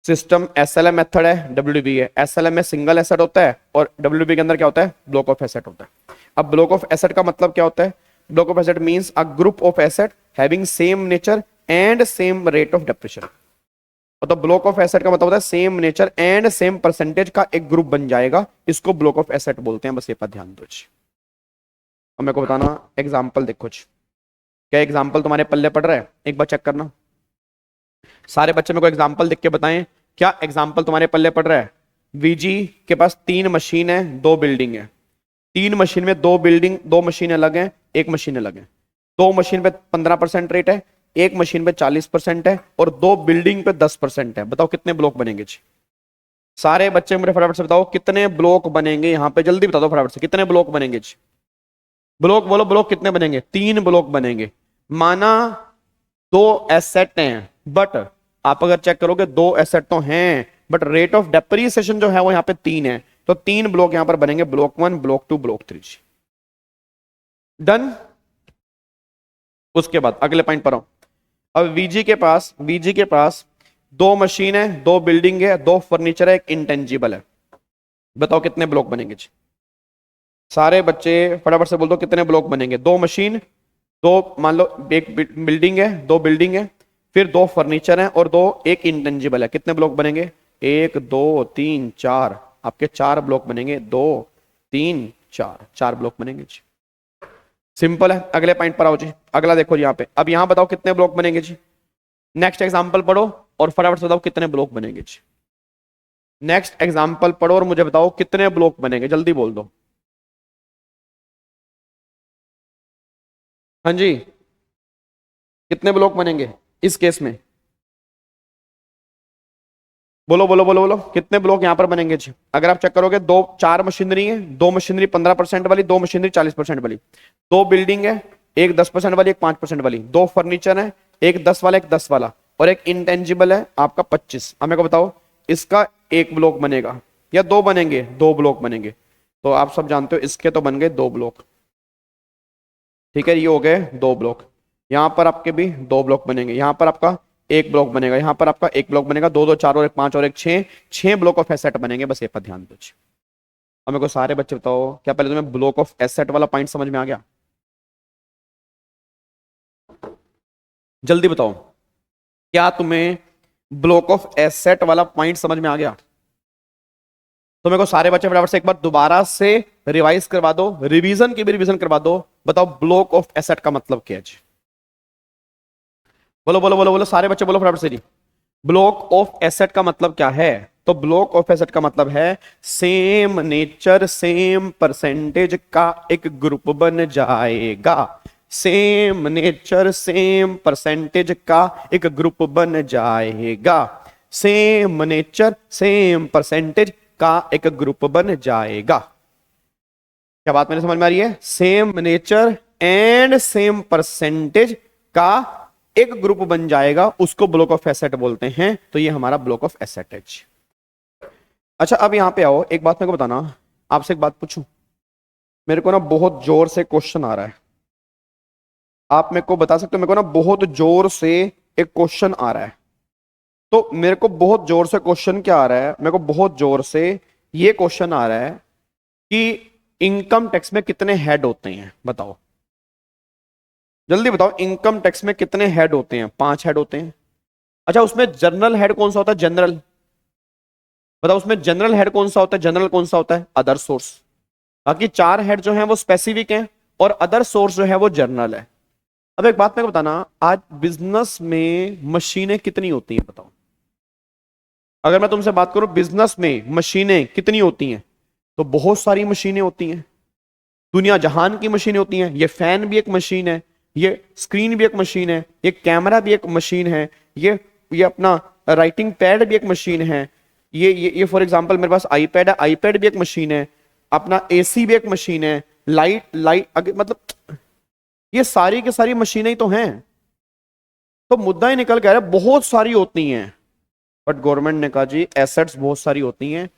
सिस्टम एसएलएम मेथड है, डब्ल्यूडीवी है। एसएलएम में सिंगल एसेट होता है और डब्ल्यूडीवी के अंदर क्या होता है, ब्लॉक ऑफ एसेट होता है। अब ब्लॉक ऑफ एसेट का मतलब क्या होता है? Block of asset means a group of asset having same nature and same rate of depreciation. तो ब्लॉक ऑफ एसेट का मतलब होता है same nature and same percentage का एक ग्रुप बन जाएगा, इसको ब्लॉक ऑफ एसेट बोलते हैं। बस ये पर ध्यान दो। अब मेरे को बताना एग्जांपल देखो जी, क्या एग्जांपल तुम्हारे पल्ले पड़ रहा है? एक बार चेक करना, सारे बच्चे मेरे को एग्जांपल देख के बताएं क्या एग्जांपल तुम्हारे पल्ले पड़ रहा है। वीजी के पास 3 मशीन है, 2 बिल्डिंग है। 3 मशीन में 2 मशीन अलग है, 1 मशीन अलग है। 2 मशीन पे 15% रेट है, 1 मशीन पे 40% है, और 2 बिल्डिंग पे 10% है। बताओ कितने ब्लॉक बनेंगे जी? सारे बच्चे मुझे फटाफट से बताओ कितने ब्लॉक बनेंगे यहाँ पे, जल्दी बता दो फटाफट से, कितने ब्लॉक बनेंगे जी? ब्लॉक बोलो, ब्लॉक कितने बनेंगे? 3 ब्लॉक बनेंगे। माना 2 एसेट हैं, बट आप अगर चेक करोगे 2 एसेट तो हैं, बट रेट ऑफ डेप्रिसिएशन जो है वो यहाँ पे 3 है, तो 3 ब्लॉक यहां पर बनेंगे, ब्लॉक 1, ब्लॉक 2, ब्लॉक 3। डन। उसके बाद अगले पॉइंट पर आऊं। अब वीजी के पास 2 मशीन है, 2 बिल्डिंग है, 2 फर्नीचर है, 1 इंटेंजिबल है। बताओ कितने ब्लॉक बनेंगे जी? सारे बच्चे फटाफट से बोल दो कितने ब्लॉक बनेंगे। 2 मशीन, 2 मान लो 1 बिल्डिंग है, 2 बिल्डिंग है, फिर 2 फर्नीचर है और 1 इंटेंजिबल है। कितने ब्लॉक बनेंगे? 1 2 3 4, आपके 4 ब्लॉक बनेंगे। 2 3 4, 4 ब्लॉक बनेंगे जी। सिंपल है। अगले पॉइंट पर आओ जी, अगला देखो यहाँ पे। अब यहाँ बताओ कितने ब्लॉक बनेंगे जी? नेक्स्ट एग्जाम्पल पढ़ो और फटाफट से बताओ कितने ब्लॉक बनेंगे जी। नेक्स्ट एग्जाम्पल पढ़ो और मुझे बताओ कितने ब्लॉक बनेंगे, जल्दी बोल दो। हाँ जी, कितने ब्लॉक बनेंगे इस केस में? बोलो बोलो बोलो बोलो, कितने ब्लॉक यहां पर बनेंगे जी? अगर आप चेक करोगे 4 मशीनरी है, 2 मशीनरी 15% वाली, 2 मशीनरी 40% वाली, 2 बिल्डिंग है, 1 10% वाली, 1 5% वाली, 2 फर्नीचर है, 1 10 वाला, 1 10 वाला, और 1 इंटेंजिबल है आपका 25। अब मेरे को बताओ इसका 1 ब्लॉक बनेगा या 2 बनेंगे? 2 ब्लॉक बनेंगे। तो आप सब जानते हो इसके तो बन गए 2 ब्लॉक, ठीक है, ये हो गए 2 ब्लॉक। यहां पर आपके भी 2 ब्लॉक बनेंगे, यहां पर आपका 1 ब्लॉक बनेगा, यहां पर आपका 1 ब्लॉक बनेगा, 2 2 4 और 1 5 और 1 6, 6 ब्लॉक ऑफ एसेट बनेंगे। बस ये पर ध्यान दो। अब मेरे को सारे बच्चे बताओ क्या पहले तुम्हें ब्लॉक ऑफ एसेट वाला पॉइंट समझ में आ गया? जल्दी बताओ, क्या तुम्हें ब्लॉक ऑफ एसेट वाला पॉइंट समझ में आ गया? तो मेरे को सारे बच्चे फटाफट से एक बार दोबारा से रिवाइज करवा दो, रिवीजन की भी रिवीजन करवा दो। बताओ ब्लॉक ऑफ एसेट का मतलब क्या है जी? बोलो बोलो बोलो बोलो, सारे बच्चे बोलो फटाफट से जी। ब्लॉक ऑफ एसेट का मतलब क्या है? तो ब्लॉक ऑफ एसेट का मतलब है सेम नेचर सेम परसेंटेज का एक ग्रुप बन जाएगा। सेम नेचर सेम परसेंटेज का एक ग्रुप बन जाएगा। सेम नेचर सेम परसेंटेज का एक ग्रुप बन जाएगा। क्या बात मेरे समझ में आ रही है? Same nature and same percentage का एक ग्रुप बन जाएगा, उसको ब्लॉक ऑफ एसेट बोलते हैं। तो ये हमारा ब्लॉक ऑफ एसेट है। अच्छा अब यहां पे आओ, एक बात मेरे को बताना, आपसे एक बात पूछूं। मेरे को ना बहुत जोर से क्वेश्चन आ रहा है, आप मेरे को बता सकते हो? मेरे को ना बहुत जोर से एक क्वेश्चन आ रहा है। तो मेरे को बहुत जोर से क्वेश्चन क्या आ रहा है? मेरे को बहुत जोर से ये क्वेश्चन आ रहा है कि इनकम टैक्स में कितने हेड होते हैं? बताओ जल्दी बताओ, इनकम टैक्स में कितने हेड होते हैं? 5 हेड होते हैं। अच्छा उसमें जनरल हेड कौन सा होता है? जनरल। बताओ उसमें जनरल हेड कौन सा होता है? जनरल कौन सा होता है? Other source. बाकी 4 हेड जो हैं वो स्पेसिफिक हैं और अदर सोर्स जो है वो जनरल है। अब एक बात मेरे को बताना, आज बिजनेस में मशीनें कितनी होती हैं? बताओ। अगर मैं तुमसे बात करूं बिजनेस में मशीनें कितनी होती हैं, तो बहुत सारी मशीनें होती हैं, दुनिया जहान की मशीनें होती हैं। ये फैन भी एक मशीन है, ये स्क्रीन भी एक मशीन है, ये कैमरा भी एक मशीन है, ये अपना राइटिंग पैड भी एक मशीन है, ये फॉर एग्जांपल मेरे पास आईपैड है, आईपैड भी एक मशीन है, अपना एसी भी एक मशीन है, लाइट मतलब ये सारी की सारी मशीनें ही तो हैं। तो मुद्दा ही निकल के आ रहा है बहुत सारी होती हैं, बट गवर्नमेंट ने कहा जी एसेट्स बहुत सारी होती हैं,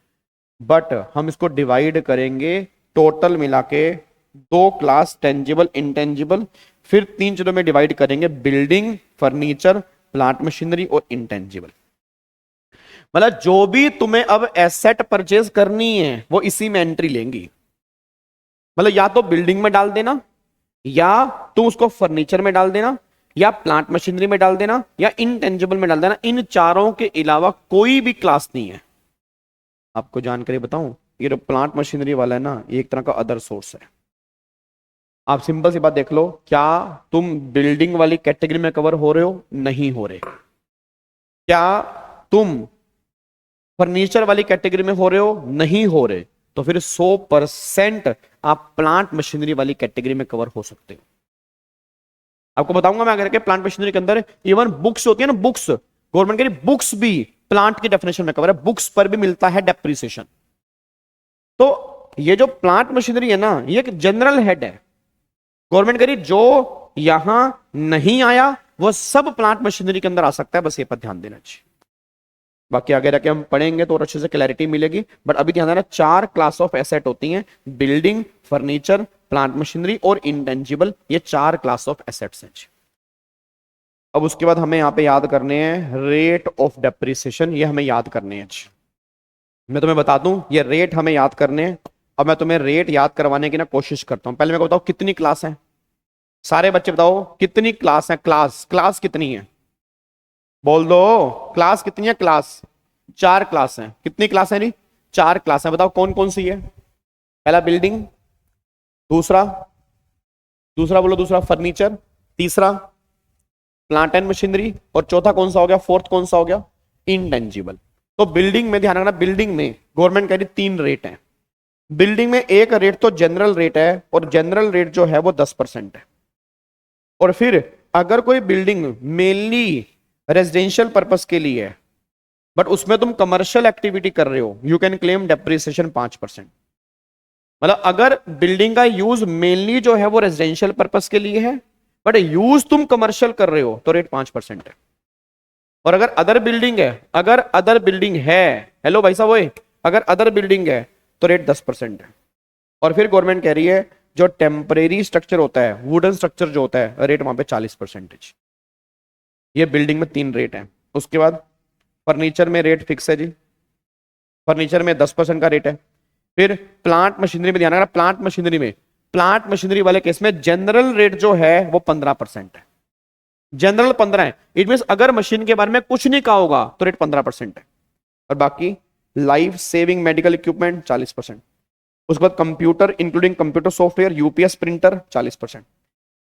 बट हम इसको डिवाइड करेंगे टोटल मिला के दो क्लास, टेंजिबल इंटेंजिबल, फिर 3 चीजों में डिवाइड करेंगे, बिल्डिंग, फर्नीचर, प्लांट मशीनरी और इंटेंजिबल। मतलब जो भी तुम्हें अब एसेट परचेज करनी है वो इसी में एंट्री लेंगी। मतलब या तो बिल्डिंग में डाल देना, या तुम उसको फर्नीचर में डाल देना, या प्लांट मशीनरी में डाल देना, या इंटेंजिबल में डाल देना। इन चारों के अलावा कोई भी क्लास नहीं है। आपको जानकारी बताऊं, ये जो प्लांट मशीनरी वाला है ना, ये एक तरह का अदर सोर्स है। आप सिंपल सी बात देख लो, क्या तुम बिल्डिंग वाली कैटेगरी में कवर हो रहे हो? नहीं हो रहे। क्या तुम फर्नीचर वाली कैटेगरी में हो रहे हो? नहीं हो रहे। तो फिर 100% आप प्लांट मशीनरी वाली कैटेगरी में कवर हो सकते हो। आपको बताऊंगा मैं आगे के, प्लांट मशीनरी के अंदर इवन बुक्स होती है ना, बुक्स, गवर्नमेंट कह रही बुक्स भी प्लांट की डेफिनेशन में कवर है, बुक्स पर भी मिलता है डेप्रिसिएशन। तो ये जो प्लांट मशीनरी है ना, ये एक जनरल हेड है। गवर्नमेंट कह रही जो यहां नहीं आया वो सब प्लांट मशीनरी के अंदर आ सकता है, बस ये पर ध्यान देना चाहिए। बाकी आगे जाके हम पढ़ेंगे तो और अच्छे से क्लैरिटी मिलेगी, बट अभी ध्यान देना 4 क्लास ऑफ एसेट होती हैं, बिल्डिंग, फर्नीचर, प्लांट मशीनरी और इंटेंजिबल, ये 4 क्लास ऑफ एसेट्स हैं। अब उसके बाद हमें यहां पे याद करने हैं रेट ऑफ डेप्रिसिएशन, ये हमें याद करने हैं। मैं तुम्हें बता दूं ये रेट हमें याद करने हैं। अब मैं तुम्हें रेट याद करवाने की ना कोशिश करता हूं। पहले मेरे को बताओ कितनी क्लास है, सारे बच्चे बताओ कितनी क्लास है, क्लास कितनी है, बोल दो क्लास कितनी है। क्लास 4 क्लास है। कितनी क्लास है? नहीं 4 क्लास है। बताओ कौन कौन सी है? पहला बिल्डिंग, दूसरा दूसरा बोलो, दूसरा फर्नीचर, तीसरा प्लांट एंड मशीनरी, और चौथा कौन सा हो गया, फोर्थ कौन सा हो गया, इंटेंजिबल। तो बिल्डिंग में ध्यान रखना, बिल्डिंग में गवर्नमेंट कह रही 3 रेट है। बिल्डिंग में एक रेट तो जनरल रेट है, और जनरल रेट जो है वो 10% है। और फिर अगर कोई बिल्डिंग मेनली रेजिडेंशियल पर्पस के लिए है, बट उसमें तुम कमर्शियल एक्टिविटी कर रहे हो, यू कैन क्लेम डेप्रिसिएशन 5%। मतलब अगर बिल्डिंग का यूज मेनली जो है वो रेजिडेंशियल पर्पस के लिए है, बट यूज तुम कमर्शियल कर रहे हो, तो रेट 5% है। और अगर अदर बिल्डिंग है, अगर अदर बिल्डिंग है, हेलो भाई साहब, ओए, अगर अदर बिल्डिंग है तो रेट 10% है। और फिर गवर्नमेंट कह रही है जो टेम्परेरी स्ट्रक्चर होता है, वुडन स्ट्रक्चर जो होता है, रेट वहां पे 40%। ये बिल्डिंग में 3 रेट है। उसके बाद फर्नीचर में रेट फिक्स है जी, फर्नीचर में 10% का रेट है। फिर प्लांट मशीनरी में ध्यान रखना, प्लांट मशीनरी वाले केस में जनरल रेट जो है वो 15% है। जनरल 15 है, इट मीन अगर मशीन के बारे में कुछ नहीं कहा होगा तो रेट 15% है। और बाकी लाइफ सेविंग मेडिकल इक्विपमेंट 40%। उसके बाद computer including computer software, UPS printer 40%।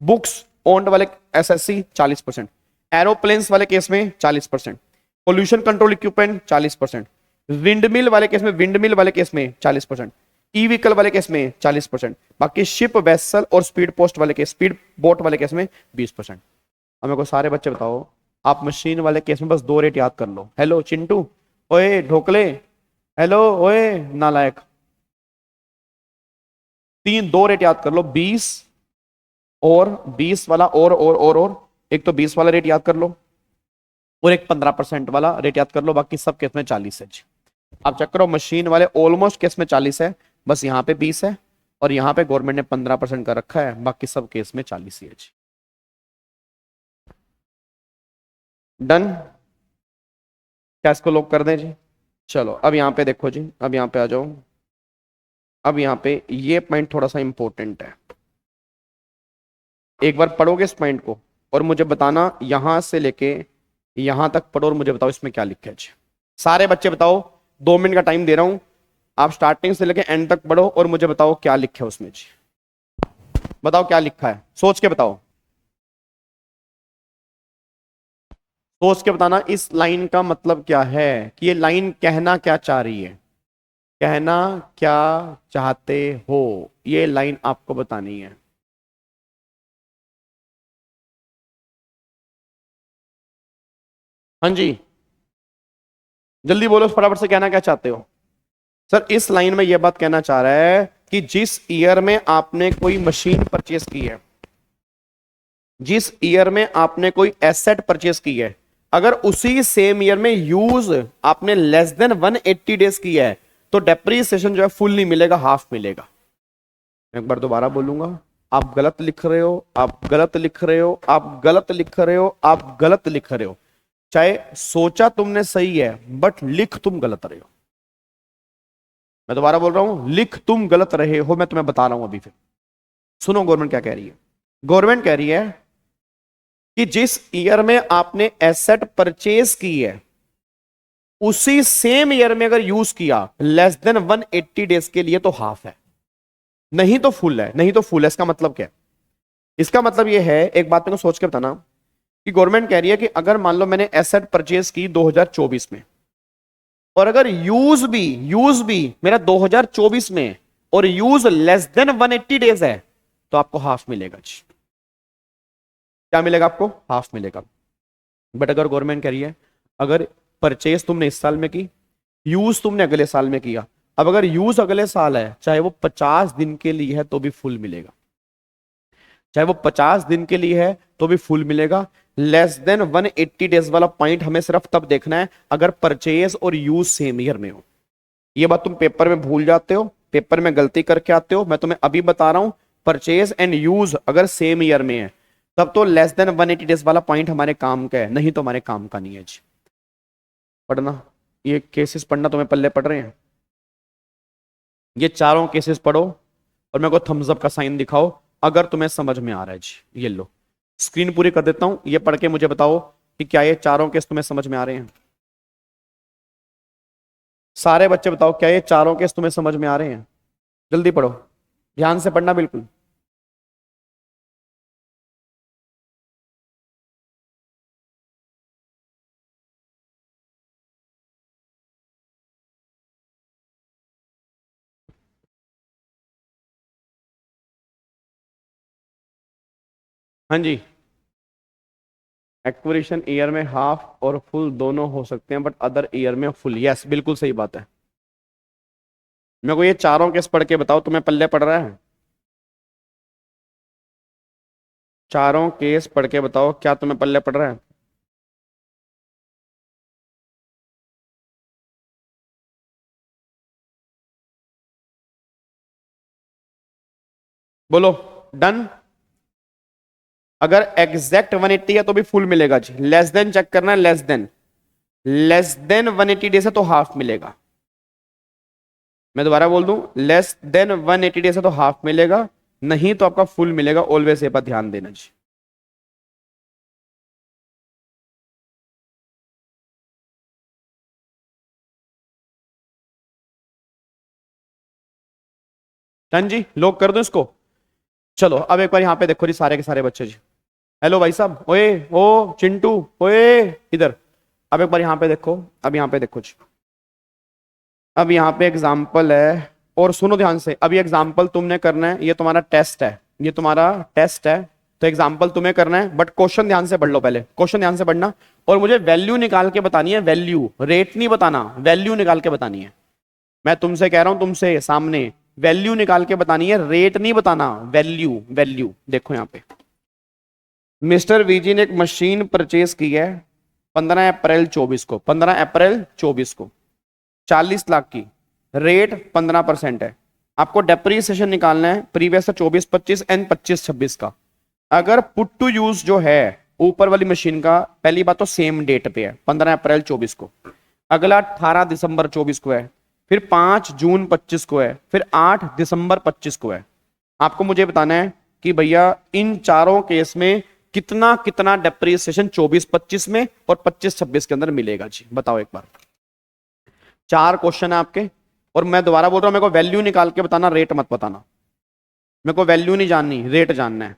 Books owned वाले एसएससी 40%। एरोप्लेन्स वाले केस में 40%। Pollution control equipment 40%। विंडमिल वाले केस में 40%। ई व्हीकल वाले केस में 40%। बाकी शिप, वेसल और स्पीड बोट वाले केस में 20%। अब मेरे को सारे बच्चे बताओ, आप मशीन वाले केस में बस 2 रेट याद कर लो। हेलो चिंटू, ओए ढोकले, हेलो ओए नालायक, 2 रेट याद कर लो, 20 और 20 वाला, और एक तो 20 वाला रेट याद कर लो, और एक 15% वाला रेट याद कर लो। बाकी सब केस में 40 है जी। आप चेक करो, मशीन वाले ऑलमोस्ट केस में 40 है, बस यहाँ पे 20 है, और यहाँ पे गवर्नमेंट ने 15% का रखा है, बाकी सब केस में 40 ही है जी। डन, क्या इसको लॉक कर दें जी? चलो अब यहाँ पे देखो जी, अब यहाँ पे आ जाओ। अब यहाँ पे ये पॉइंट थोड़ा सा इंपॉर्टेंट है, एक बार पढ़ोगे इस पॉइंट को और मुझे बताना, यहां से लेके यहां तक पढ़ो और मुझे बताओ इसमें क्या लिखा है जी। सारे बच्चे बताओ, 2 मिनट का टाइम दे रहा हूं, आप स्टार्टिंग से लेके एंड तक पढ़ो और मुझे बताओ क्या लिखा है उसमें जी। बताओ क्या लिखा है, सोच के बताओ, सोच के बताना इस लाइन का मतलब क्या है, कि ये लाइन कहना क्या चाह रही है, कहना क्या चाहते हो, ये लाइन आपको बतानी है। हाँ जी, जल्दी बोलो, फटाफट से कहना क्या चाहते हो। सर इस लाइन में यह बात कहना चाह रहा है कि जिस ईयर में आपने कोई मशीन परचेस की है, जिस ईयर में आपने कोई एसेट परचेस की है, अगर उसी सेम ईयर में यूज आपने लेस देन 180 डेज की है, तो डेप्रीसिएशन जो है फुल नहीं मिलेगा, हाफ मिलेगा। एक बार दोबारा बोलूंगा, आप गलत लिख रहे हो, आप गलत लिख रहे हो, आप गलत लिख रहे हो, आप गलत लिख रहे हो। चाहे सोचा तुमने सही है, बट लिख तुम गलत रहे हो। मैं दोबारा बोल रहा हूं, लिख तुम गलत रहे हो, मैं तुम्हें बता रहा हूं अभी। फिर सुनो गवर्नमेंट क्या कह रही है। गवर्नमेंट कह रही है कि जिस ईयर में आपने एसेट परचेज की है, उसी सेम ईयर में अगर यूज किया लेस देन 180 डेज के लिए, तो हाफ है, नहीं तो फुल है। नहीं तो फुल है, इसका मतलब क्या है? इसका मतलब यह है, एक बात मेरे को सोच के बताना, कि गवर्नमेंट कह रही है कि अगर मान लो मैंने एसेट परचेज की 2024 में, और अगर यूज भी मेरा 2024 में, और यूज लेस देन 180 डेज है, तो आपको हाफ मिलेगा जी। क्या मिलेगा आपको? हाफ मिलेगा। बट अगर गवर्नमेंट कह रही है अगर परचेज तुमने इस साल में की, यूज तुमने अगले साल में किया, अब अगर यूज अगले साल है, चाहे वो 50 दिन के लिए है तो भी फुल मिलेगा, चाहे वो 50 दिन के लिए है तो भी फुल मिलेगा। लेस देन 180 डेज वाला पॉइंट हमें सिर्फ तब देखना है अगर परचेज और यूज सेम ईयर में हो। ये बात तुम पेपर में भूल जाते हो, पेपर में गलती करके आते हो। मैं तुम्हें अभी बता रहा हूं, परचेज एंड यूज अगर सेम ईयर में है, तब तो लेस देन 180 डेज वाला पॉइंट हमारे काम का है, नहीं तो हमारे काम का नहीं है जी। पढ़ना, ये केसेस पढ़ना तुम्हें पल्ले पड़ रहे हैं। ये चारों केसेस पढ़ो और मेरे को थम्स अप का साइन दिखाओ अगर तुम्हें समझ में आ रहा है जी। ये लो, स्क्रीन पूरी कर देता हूं, ये पढ़ के मुझे बताओ कि क्या ये चारों केस तुम्हें समझ में आ रहे हैं। सारे बच्चे बताओ, क्या ये चारों केस तुम्हें समझ में आ रहे हैं? जल्दी पढ़ो, ध्यान से पढ़ना बिल्कुल। हाँ जी, एक्विजिशन ईयर में हाफ और फुल दोनों हो सकते हैं, बट अदर ईयर में फुल। यस, बिल्कुल सही बात है। मेरे को ये चारों केस पढ़ के बताओ, तुम्हें पल्ले पड़ रहा है? चारों केस पढ़ के बताओ, क्या तुम्हें पल्ले पड़ रहा है? बोलो, डन। अगर एग्जैक्ट 180 है तो भी फुल मिलेगा जी। लेस देन चेक करना है, लेस देन 180 डेज है तो हाफ मिलेगा। मैं दोबारा बोल दूं, लेस देन 180 डेज है तो हाफ मिलेगा, नहीं तो आपका फुल मिलेगा। ऑलवेज ये पर ध्यान देना जी। डन जी, लॉक कर दो इसको। चलो अब एक बार यहां पे देखो जी, सारे के सारे बच्चे जी। हेलो भाई साहब, ओए ओ चिंटू, ओए इधर। अब एक बार यहां पे देखो, अब यहां पे देखो जी। अब यहाँ पे एग्जाम्पल है, और सुनो ध्यान से। अब ये एग्जाम्पल तुमने करना है, ये तुम्हारा टेस्ट है, ये तुम्हारा टेस्ट है। तो एग्जाम्पल तुम्हें करना है, बट क्वेश्चन ध्यान से पढ़ लो। पहले क्वेश्चन ध्यान से पढ़ना, और मुझे वैल्यू निकाल के बतानी है। वैल्यू, रेट नहीं बताना, वैल्यू निकाल के बतानी है। मैं तुमसे कह रहा हूं, तुमसे सामने वैल्यू निकाल के बतानी है, रेट नहीं बताना। वैल्यू, वैल्यू देखो यहाँ पे। मिस्टर वीजी ने एक मशीन परचेज की है 15 अप्रैल 24 को, 15 अप्रैल 24 को, 40 लाख की। रेट 15% है। आपको डेप्रीसिएशन निकालना है, प्रीवियस 24-25 एंड 25-26 का। अगर पुट टू यूज जो है ऊपर वाली मशीन का, पहली बात तो सेम डेट पे है 15 अप्रैल 24 को, अगला 18 दिसंबर 24 को है, फिर 5 जून 25 को है, फिर 8 दिसंबर 25 को है। आपको मुझे बताना है कि भैया इन चारों केस में कितना कितना डेप्रीसिएशन 24-25 में और 25-26 के अंदर मिलेगा जी। बताओ एक बार। चार क्वेश्चन है आपके, और मैं दोबारा बोल रहा हूं, मेरे को वैल्यू निकाल के बताना, रेट मत बताना। मेरे को वैल्यू नहीं जाननी, रेट जानना है।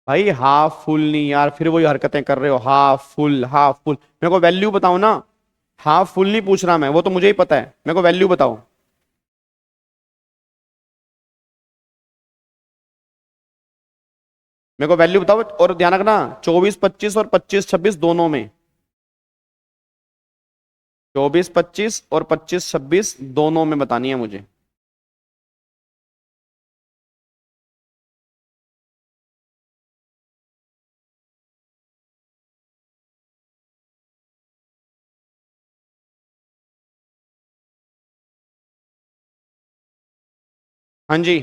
भाई हाफ फुल नहीं यार, फिर वही हरकतें कर रहे हो, हाफ फुल हाफ फुल। मेरे को वैल्यू बताओ ना, हाफ फुल नहीं पूछ रहा मैं, वो तो मुझे ही पता है, मेरे को वैल्यू बताओ। मेरे को वैल्यू बताओ, और ध्यान रखना 24-25 और 25-26 दोनों में, 24-25 और 25-26 दोनों में बतानी है मुझे। हाँ जी,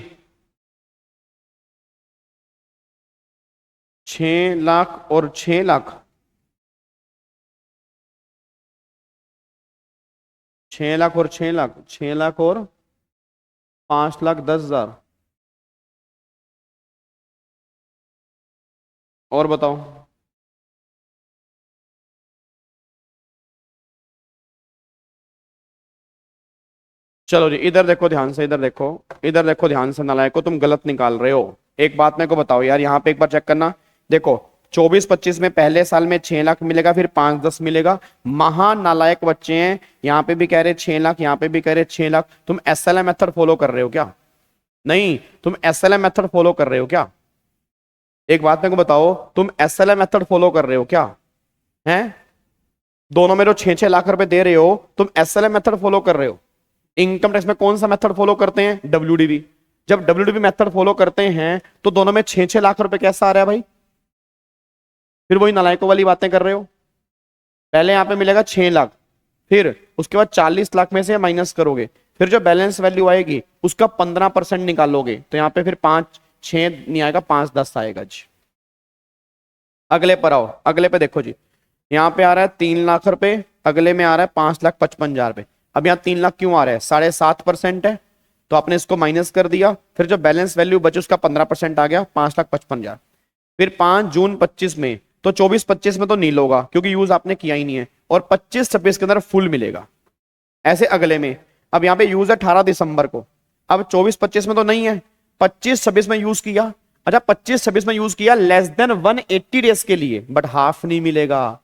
6 लाख और 6 लाख, 6 लाख और 6 लाख, 6 लाख और 5,10,000। और बताओ। चलो जी, इधर देखो ध्यान से, इधर देखो, इधर देखो ध्यान से, नालायक को तुम गलत निकाल रहे हो। एक बात मेरे को बताओ यार, यहाँ पे एक बार चेक करना। देखो 24-25 में पहले साल में 6 लाख मिलेगा, फिर 5-10 मिलेगा। महान नालायक बच्चे हैं, यहाँ पे भी कह रहे 6 लाख, यहाँ पे भी कह रहे 6 लाख। तुम एसएलएम मेथड फॉलो कर रहे हो क्या? नहीं, तुम एसएलएम मेथड फॉलो कर रहे हो क्या? एक बात मेरे को बताओ, तुम एसएलएम मेथड फॉलो कर रहे हो क्या? हैं? दोनों में जो 6-6 लाख रुपए दे रहे हो, तुम एसएलएम मेथड फॉलो कर रहे हो। इनकम टैक्स में कौन सा मेथड फॉलो करते हैं? डब्ल्यूडीबी। जब डब्ल्यूडीबी मेथड फॉलो करते हैं तो दोनों में 6-6 लाख रुपए कैसा आ रहा है भाई? फिर वही नालायकों वाली बातें कर रहे हो। पहले यहां पे मिलेगा 6 लाख, फिर उसके बाद 40 लाख में से माइनस करोगे, फिर जो बैलेंस वैल्यू आएगी उसका 15% निकालोगे, तो यहाँ पे फिर 5-6 नहीं आएगा, 5-10 आएगा जी। अगले पर आओ, अगले पे देखो जी, यहाँ पे आ रहा है 3 लाख रुपए, अगले में आ रहा है 5,55,000 रुपए। अब यहाँ 3 लाख क्यों आ रहा है? 7.5% है, तो आपने इसको माइनस कर दिया, फिर जो बैलेंस वैल्यू बचे उसका 15% आ गया, 5,55,000। फिर 5 जून 25 में, तो 24-25 में तो नील होगा क्योंकि यूज आपने किया ही नहीं है, और 25-26 के अंदर फुल मिलेगा। ऐसे अगले में, अब यहाँ पे यूज है 18 दिसंबर को, अब 24-25 में तो नहीं है, 25-26 में यूज किया। अच्छा 25-26 में यूज किया लेस देन 180 डेज के लिए, बट हाफ नहीं मिलेगा,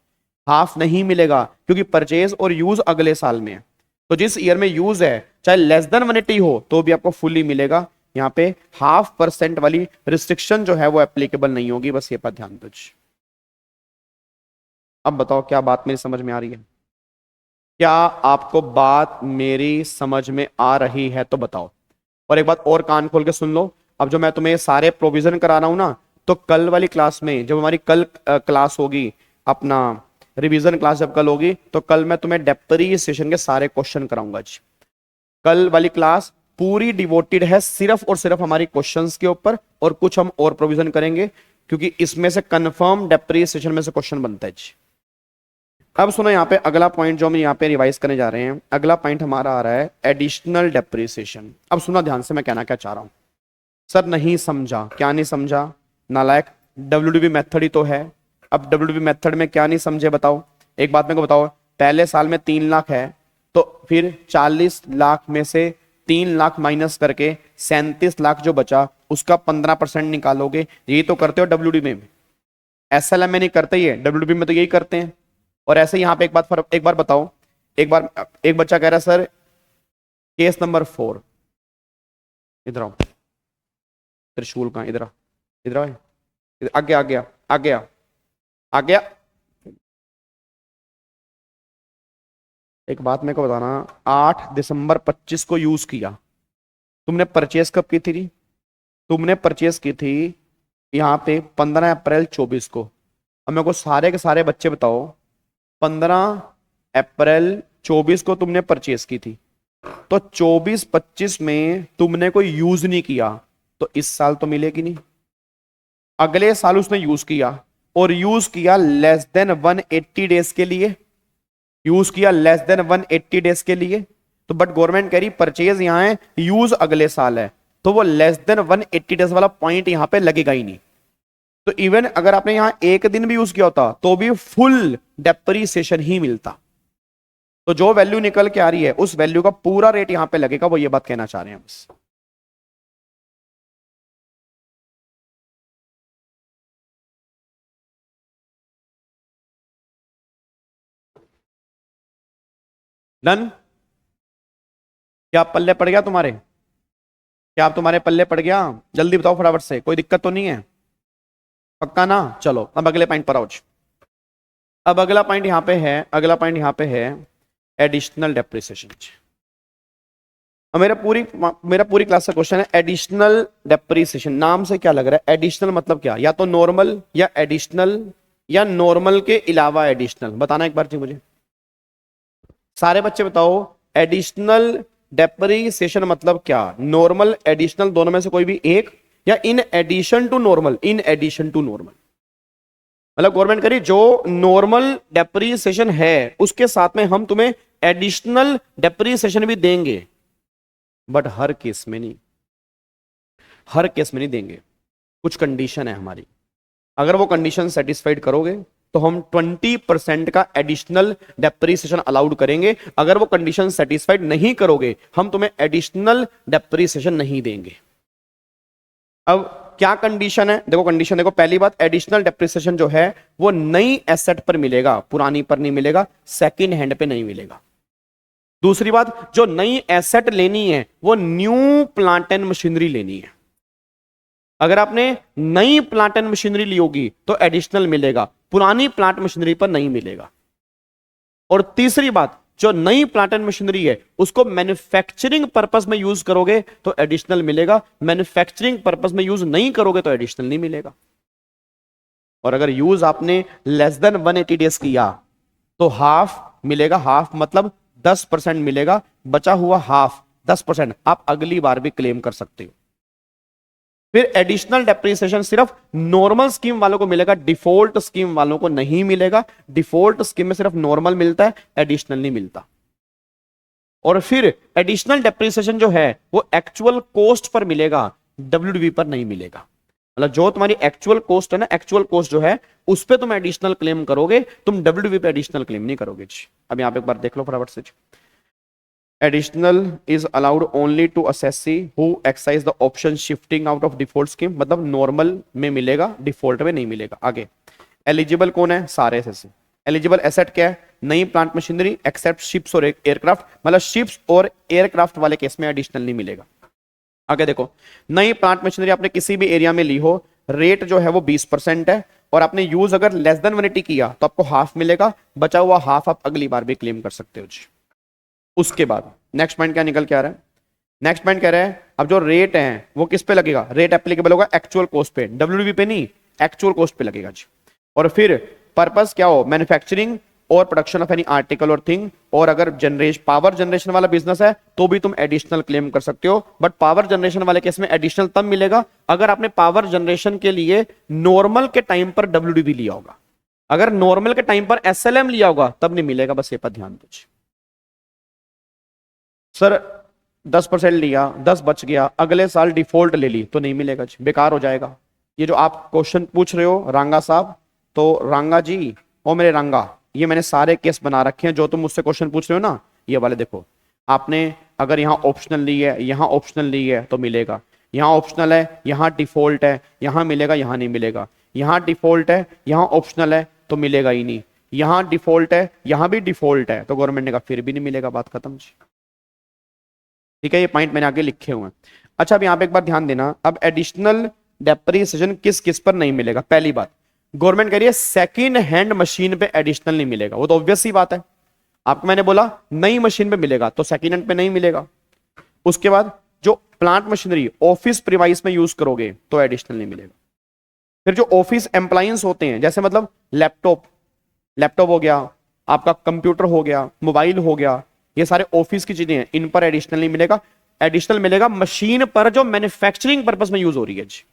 हाफ नहीं मिलेगा क्योंकि परचेज और यूज अगले साल में है। तो जिस ईयर में यूज है चाहे लेस देन 180 हो तो भी आपको फुली मिलेगा। यहाँ पे 0.5% वाली रिस्ट्रिक्शन जो है वो एप्लीकेबल नहीं होगी, बस ये पर ध्यान दो। अब बताओ क्या बात मेरी समझ में आ रही है? क्या आपको बात मेरी समझ में आ रही है तो बताओ। और एक बात और कान खोल के सुन लो, अब जो मैं तुम्हें सारे प्रोविजन करा रहा हूं ना, तो कल वाली क्लास में, जब हमारी कल क्लास होगी, अपना रिवीजन क्लास जब कल होगी, तो कल मैं तुम्हें डेप्रिसिएशन के सारे क्वेश्चन कराऊंगा जी। कल वाली क्लास पूरी डिवोटेड है सिर्फ और सिर्फ हमारी क्वेश्चंस के ऊपर, और कुछ हम और प्रोविजन करेंगे क्योंकि इसमें से कंफर्म डेप्रिसिएशन में से क्वेश्चन बनता है जी। अब सुनो, यहाँ पे अगला पॉइंट जो हम यहाँ पे रिवाइज करने जा रहे हैं, अगला पॉइंट हमारा आ रहा है एडिशनल डेप्रिसिएशन। अब सुना ध्यान से, मैं कहना क्या चाह रहा हूं। सर नहीं समझा, क्या नहीं समझा? नालायक, डब्ल्यूडीबी मेथड ही तो है। अब डब्ल्यूडीबी मेथड में क्या नहीं समझे बताओ? एक बात मेरे को बताओ, पहले साल में 3 लाख है, तो फिर 40 लाख में से 3 लाख माइनस करके 37 लाख जो बचा उसका 15% निकालोगे। यही तो करते हो डब्ल्यूडीबी में, एसएलएम में नहीं करते, ही है डब्ल्यूडीबी में तो यही करते हैं। और ऐसे यहाँ पे एक बार बताओ, एक बार एक बच्चा कह रहा है सर केस नंबर 4, इधर आओ, त्रिशूल कहाँ, इधर आ, इधर आओ, आ गया आ गया आ गया आ गया। एक बात मेरे को बताना, 8 दिसंबर 25 को यूज किया, तुमने परचेस कब की थी? तुमने परचेस की थी यहाँ पे 15 अप्रैल 24 को। अब मेरे को सारे के सारे बच्चे बताओ, 15 अप्रैल 24 को तुमने परचेस की थी, तो 24-25 में तुमने कोई यूज नहीं किया, तो इस साल तो मिलेगी नहीं। अगले साल उसने यूज किया, और यूज किया लेस देन 180 डेज के लिए, यूज किया लेस देन 180 डेज के लिए। तो बट गवर्नमेंट कह रही परचेज यहां है, यूज अगले साल है, तो वो लेस देन 180 डेज वाला पॉइंट यहां पे लगेगा ही नहीं। तो इवन अगर आपने यहां एक दिन भी यूज किया होता तो भी फुल डेप्रिसिएशन ही मिलता। तो जो वैल्यू निकल के आ रही है उस वैल्यू का पूरा रेट यहां पे लगेगा, वो ये बात कहना चाह रहे हैं बस। डन? क्या पल्ले पड़ गया तुम्हारे? क्या आप तुम्हारे पल्ले पड़ गया? जल्दी बताओ फटाफट से, कोई दिक्कत तो नहीं है? पक्का ना? चलो अब अगले पॉइंट पर आओ। अब अगला पॉइंट यहां पे है, अगला पॉइंट यहां पे है एडिशनल डेप्रिसिएशन। और मेरा पूरी क्लास का क्वेश्चन है एडिशनल डेप्रिसिएशन। नाम से क्या लग रहा है? एडिशनल मतलब क्या? या तो नॉर्मल या एडिशनल या नॉर्मल के अलावा एडिशनल। बताना एक बार जी मुझे, सारे बच्चे बताओ, एडिशनल डेप्रिसिएशन मतलब क्या? नॉर्मल, एडिशनल, दोनों में से कोई भी एक, या in addition to normal? In addition to normal मतलब गवर्नमेंट करी जो नॉर्मल डेप्रिसिएशन है उसके साथ में हम तुम्हें एडिशनल डेप्रिसिएशन भी देंगे, बट हर केस में नहीं, हर केस में नहीं देंगे। कुछ कंडीशन है हमारी, अगर वो कंडीशन सेटिस्फाइड करोगे तो हम 20% का एडिशनल डेप्रिसिएशन अलाउड करेंगे। अगर वो कंडीशन सेटिस्फाइड नहीं करोगे हम तुम्हें एडिशनल डेप्रिसिएशन नहीं देंगे। अब क्या कंडीशन है? देखो कंडीशन देखो, पहली बात, एडिशनल डेप्रिसिएशन जो है वो नई एसेट पर मिलेगा, पुरानी पर नहीं मिलेगा, सेकंड हैंड पे नहीं मिलेगा। दूसरी बात, जो नई एसेट लेनी है वो न्यू प्लांट एंड मशीनरी लेनी है। अगर आपने नई प्लांट एंड मशीनरी ली होगी तो एडिशनल मिलेगा, पुरानी प्लांट मशीनरी पर नहीं मिलेगा। और तीसरी बात, जो नई प्लांट एंड मशीनरी है उसको मैन्युफैक्चरिंग पर्पस में यूज करोगे तो एडिशनल मिलेगा, मैन्युफैक्चरिंग पर्पस में यूज नहीं करोगे तो एडिशनल नहीं मिलेगा। और अगर यूज आपने लेस देन 180 डेज किया तो हाफ मिलेगा, हाफ मतलब 10% मिलेगा, बचा हुआ हाफ 10% आप अगली बार भी क्लेम कर सकते हो। फिर एडिशनल डेप्रिसिएशन सिर्फ नॉर्मल स्कीम वालों को मिलेगा, डिफॉल्ट स्कीम वालों को नहीं मिलेगा। डिफॉल्ट स्कीम में सिर्फ नॉर्मल मिलता है, एडिशनल नहीं मिलता। और फिर एडिशनल डेप्रिसिएशन जो है वो एक्चुअल कॉस्ट पर मिलेगा, डब्ल्यूडीवी पर नहीं मिलेगा। मतलब जो तुम्हारी एक्चुअल कॉस्ट है ना, एक्चुअल कॉस्ट जो है उस पे तुम एडिशनल क्लेम करोगे, तुम डब्ल्यूडीवी पे एडिशनल क्लेम नहीं करोगे। अब यहां पे एक बार देख लो फटाफट से, additional is allowed only to assessee who exercise the option shifting out of default scheme. मतलब नॉर्मल में मिलेगा, डिफॉल्ट में नहीं मिलेगा। आगे एलिजिबल कौन है? सारे एसेसी। एलिजिबल एसेट क्या है? नई प्लांट मशीनरी एक्सेप्ट शिप्स और एयरक्राफ्ट, मतलब शिप्स और एयरक्राफ्ट वाले केस में एडिशनल नहीं मिलेगा। आगे देखो, नई प्लांट मशीनरी आपने किसी भी एरिया में ली हो, रेट जो है वो 20% है, और आपने यूज अगर लेस देन 180 किया तो आपको हाफ मिलेगा, बचा हुआ हाफ आप अगली बार भी क्लेम कर सकते हो जी। उसके बाद नेक्स्ट पॉइंट क्या निकल के आ रहा है? नेक्स्ट पॉइंट कह रहा है अब जो रेट है वो किस पे लगेगा? रेट एप्लीकेबल होगा एक्चुअल कॉस्ट पे, डब्ल्यूडीवी पे नहीं, एक्चुअल कॉस्ट पे लगेगा जी। और फिर पर्पस क्या हो? मैन्युफैक्चरिंग और प्रोडक्शन ऑफ एनी आर्टिकल और थिंग। और अगर पावर जनरेशन वाला बिजनेस है तो भी तुम एडिशनल क्लेम कर सकते हो, बट पावर जनरेशन वाले केस में एडिशनल तब मिलेगा अगर आपने पावर जनरेशन के लिए नॉर्मल के टाइम पर डब्ल्यूडीवी लिया होगा। अगर नॉर्मल के टाइम पर एसएलएम लिया होगा तब नहीं मिलेगा, बस ये पर ध्यान दीजिए। सर 10% लिया, 10 बच गया, अगले साल डिफॉल्ट ले ली तो नहीं मिलेगा जी, बेकार हो जाएगा। ये जो आप क्वेश्चन पूछ रहे हो रांगा साहब, तो रांगा जी और मेरे रांगा, ये मैंने सारे केस बना रखे हैं जो तुम मुझसे क्वेश्चन पूछ रहे हो ना, ये वाले देखो। आपने अगर यहाँ ऑप्शनल ली है, यहाँ ऑप्शनल ली है तो मिलेगा, यहाँ ऑप्शनल है, यहाँ डिफॉल्ट है, यहाँ मिलेगा, यहाँ नहीं मिलेगा, यहाँ डिफॉल्ट है, यहाँ ऑप्शनल है तो मिलेगा ही नहीं, यहाँ डिफॉल्ट है, यहाँ भी डिफॉल्ट है तो गवर्नमेंट ने कहा फिर भी नहीं मिलेगा, बात खत्म जी। ठीक है, ये पॉइंट मैंने आगे लिखे हुए हैं। अच्छा अब यहाँ पे एक बार ध्यान देना, अब एडिशनल डेप्रिसिएशन किस किस पर नहीं मिलेगा? पहली बात, गवर्नमेंट कह रही है सेकंड हैंड मशीन पे एडिशनल नहीं मिलेगा, वो तो ऑब्वियस सी बात है। आपको मैंने बोला नई मशीन पे मिलेगा तो सेकंड हैंड पे नहीं मिलेगा। उसके बाद जो प्लांट मशीनरी ऑफिस प्रिवाइस में यूज करोगे तो एडिशनल नहीं मिलेगा। फिर जो ऑफिस एम्प्लायंस होते हैं, जैसे मतलब लैपटॉप हो गया, आपका कंप्यूटर हो गया, मोबाइल हो गया, ये सारे ऑफिस की चीजें हैं, इन पर एडिशनल नहीं मिलेगा। एडिशनल मिलेगा मशीन पर जो मैन्युफैक्चरिंग पर्पस में यूज हो रही है जी।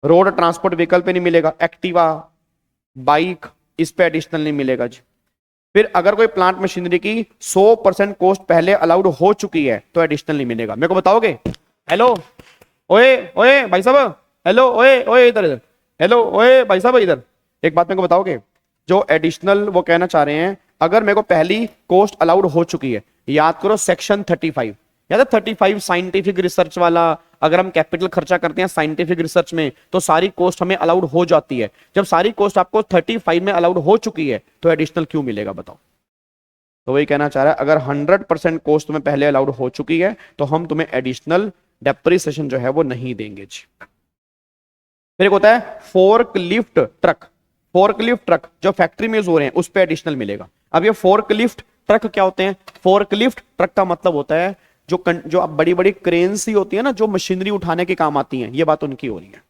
रोड ट्रांसपोर्ट व्हीकल पे नहीं मिलेगा, एक्टिवा, बाइक, इस पे एडिशनल नहीं मिलेगा जी। फिर अगर कोई प्लांट मशीनरी की 100% कॉस्ट पहले अलाउड हो चुकी है तो एडिशनल नहीं मिलेगा। मेरे को बताओगे? हेलो ओए ओए भाई साहब, हेलो ओए ओए इधर इधर, हेलो ओए भाई साहब इधर, एक बात मेरे को बताओगे? जो एडिशनल वो कहना चाह रहे हैं, अगर मेरे को पहली कॉस्ट अलाउड हो चुकी है, याद करो सेक्शन 35, याद है 35 साइंटिफिक रिसर्च वाला, अगर हम कैपिटल खर्चा करते हैं साइंटिफिक रिसर्च में तो सारी कॉस्ट हमें अलाउड हो जाती है। जब सारी कॉस्ट आपको 35 में अलाउड हो चुकी है तो एडिशनल क्यों मिलेगा बताओ? तो वही कहना चाह रहा है, अगर 100% कॉस्ट तुम्हें पहले अलाउड हो चुकी है तो हम तुम्हें एडिशनल डेप्रिसिएशन जो है वो नहीं देंगे जी। फिर एक होता है fork lift truck. Fork lift truck जो फैक्ट्री में यूज हो रहे हैं उस पर एडिशनल मिलेगा। अब ये फोर्क लिफ्ट ट्रक क्या होते हैं? फोर्क लिफ्ट ट्रक का मतलब होता है जो अब बड़ी बड़ी क्रेन सी होती है ना, जो मशीनरी उठाने के काम आती हैं, ये बात उनकी हो रही है।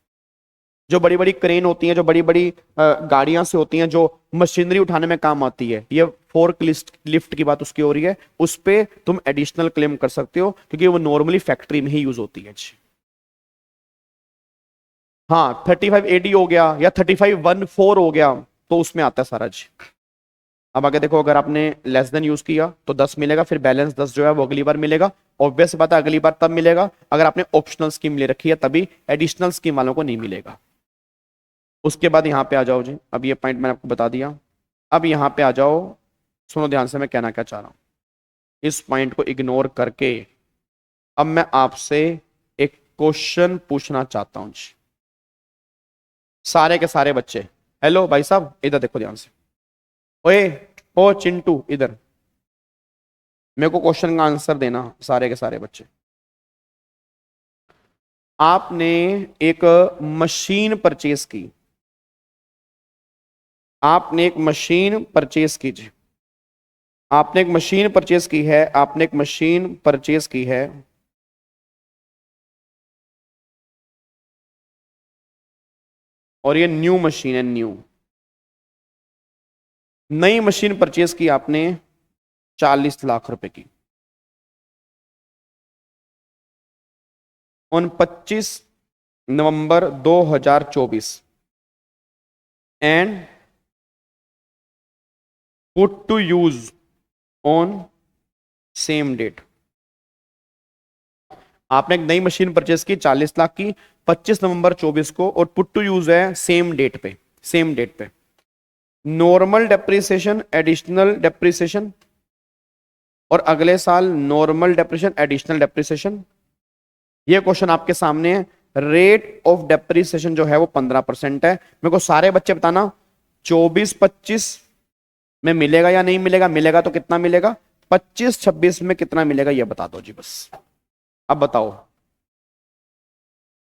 जो बड़ी बड़ी क्रेन होती हैं, जो बड़ी बड़ी गाड़ियां से होती हैं, जो मशीनरी उठाने में काम आती है, ये फोर्क लिफ्ट की बात उसकी हो रही है। उस पे तुम एडिशनल क्लेम कर सकते हो क्योंकि वो नॉर्मली फैक्ट्री में ही यूज होती है। हाँ 35AD हो गया या 3514 हो गया तो उसमें आता है सारा जी। अब आगे देखो, अगर आपने लेस देन यूज किया तो 10 मिलेगा, फिर बैलेंस 10 जो है वो अगली बार मिलेगा। ऑब्वियस बात है अगली बार तब मिलेगा अगर आपने ऑप्शनल स्कीम ले रखी है, तभी एडिशनल स्कीम वालों को नहीं मिलेगा। उसके बाद यहां पे आ जाओ जी, अब ये पॉइंट मैंने आपको बता दिया। अब यहां पे आ जाओ, सुनो ध्यान से मैं कहना क्या चाह रहा हूं। इस पॉइंट को इग्नोर करके अब मैं आपसे एक क्वेश्चन पूछना चाहता हूं जी। सारे के सारे बच्चे, हेलो भाई साहब इधर देखो ध्यान से। ओए ओ चिंटू इधर, मेरे को क्वेश्चन का आंसर देना सारे के सारे बच्चे। आपने एक मशीन परचेज की, आपने एक मशीन परचेज की जी, आपने एक मशीन परचेज की है, आपने एक मशीन परचेज की है। और ये न्यू मशीन है, न्यू नई मशीन परचेज की आपने 40 लाख रुपए की। On 25 November 2024 and put to use on same date. आपने एक नई मशीन परचेज की 40 लाख की 25 नवंबर 24 को, और पुट टू यूज है सेम डेट पे, सेम डेट पे। नॉर्मल डेप्रिसिएशन, एडिशनल डेप्रिसिएशन, और अगले साल नॉर्मल डेप्रिसिएशन, एडिशनल डेप्रिसिएशन। ये क्वेश्चन आपके सामने है। रेट ऑफ डेप्रिसिएशन जो है वो 15% है। मेरे को सारे बच्चे बताना 24-25 में मिलेगा या नहीं मिलेगा, मिलेगा तो कितना मिलेगा, 25-26 में कितना मिलेगा ये बता दो जी बस। अब बताओ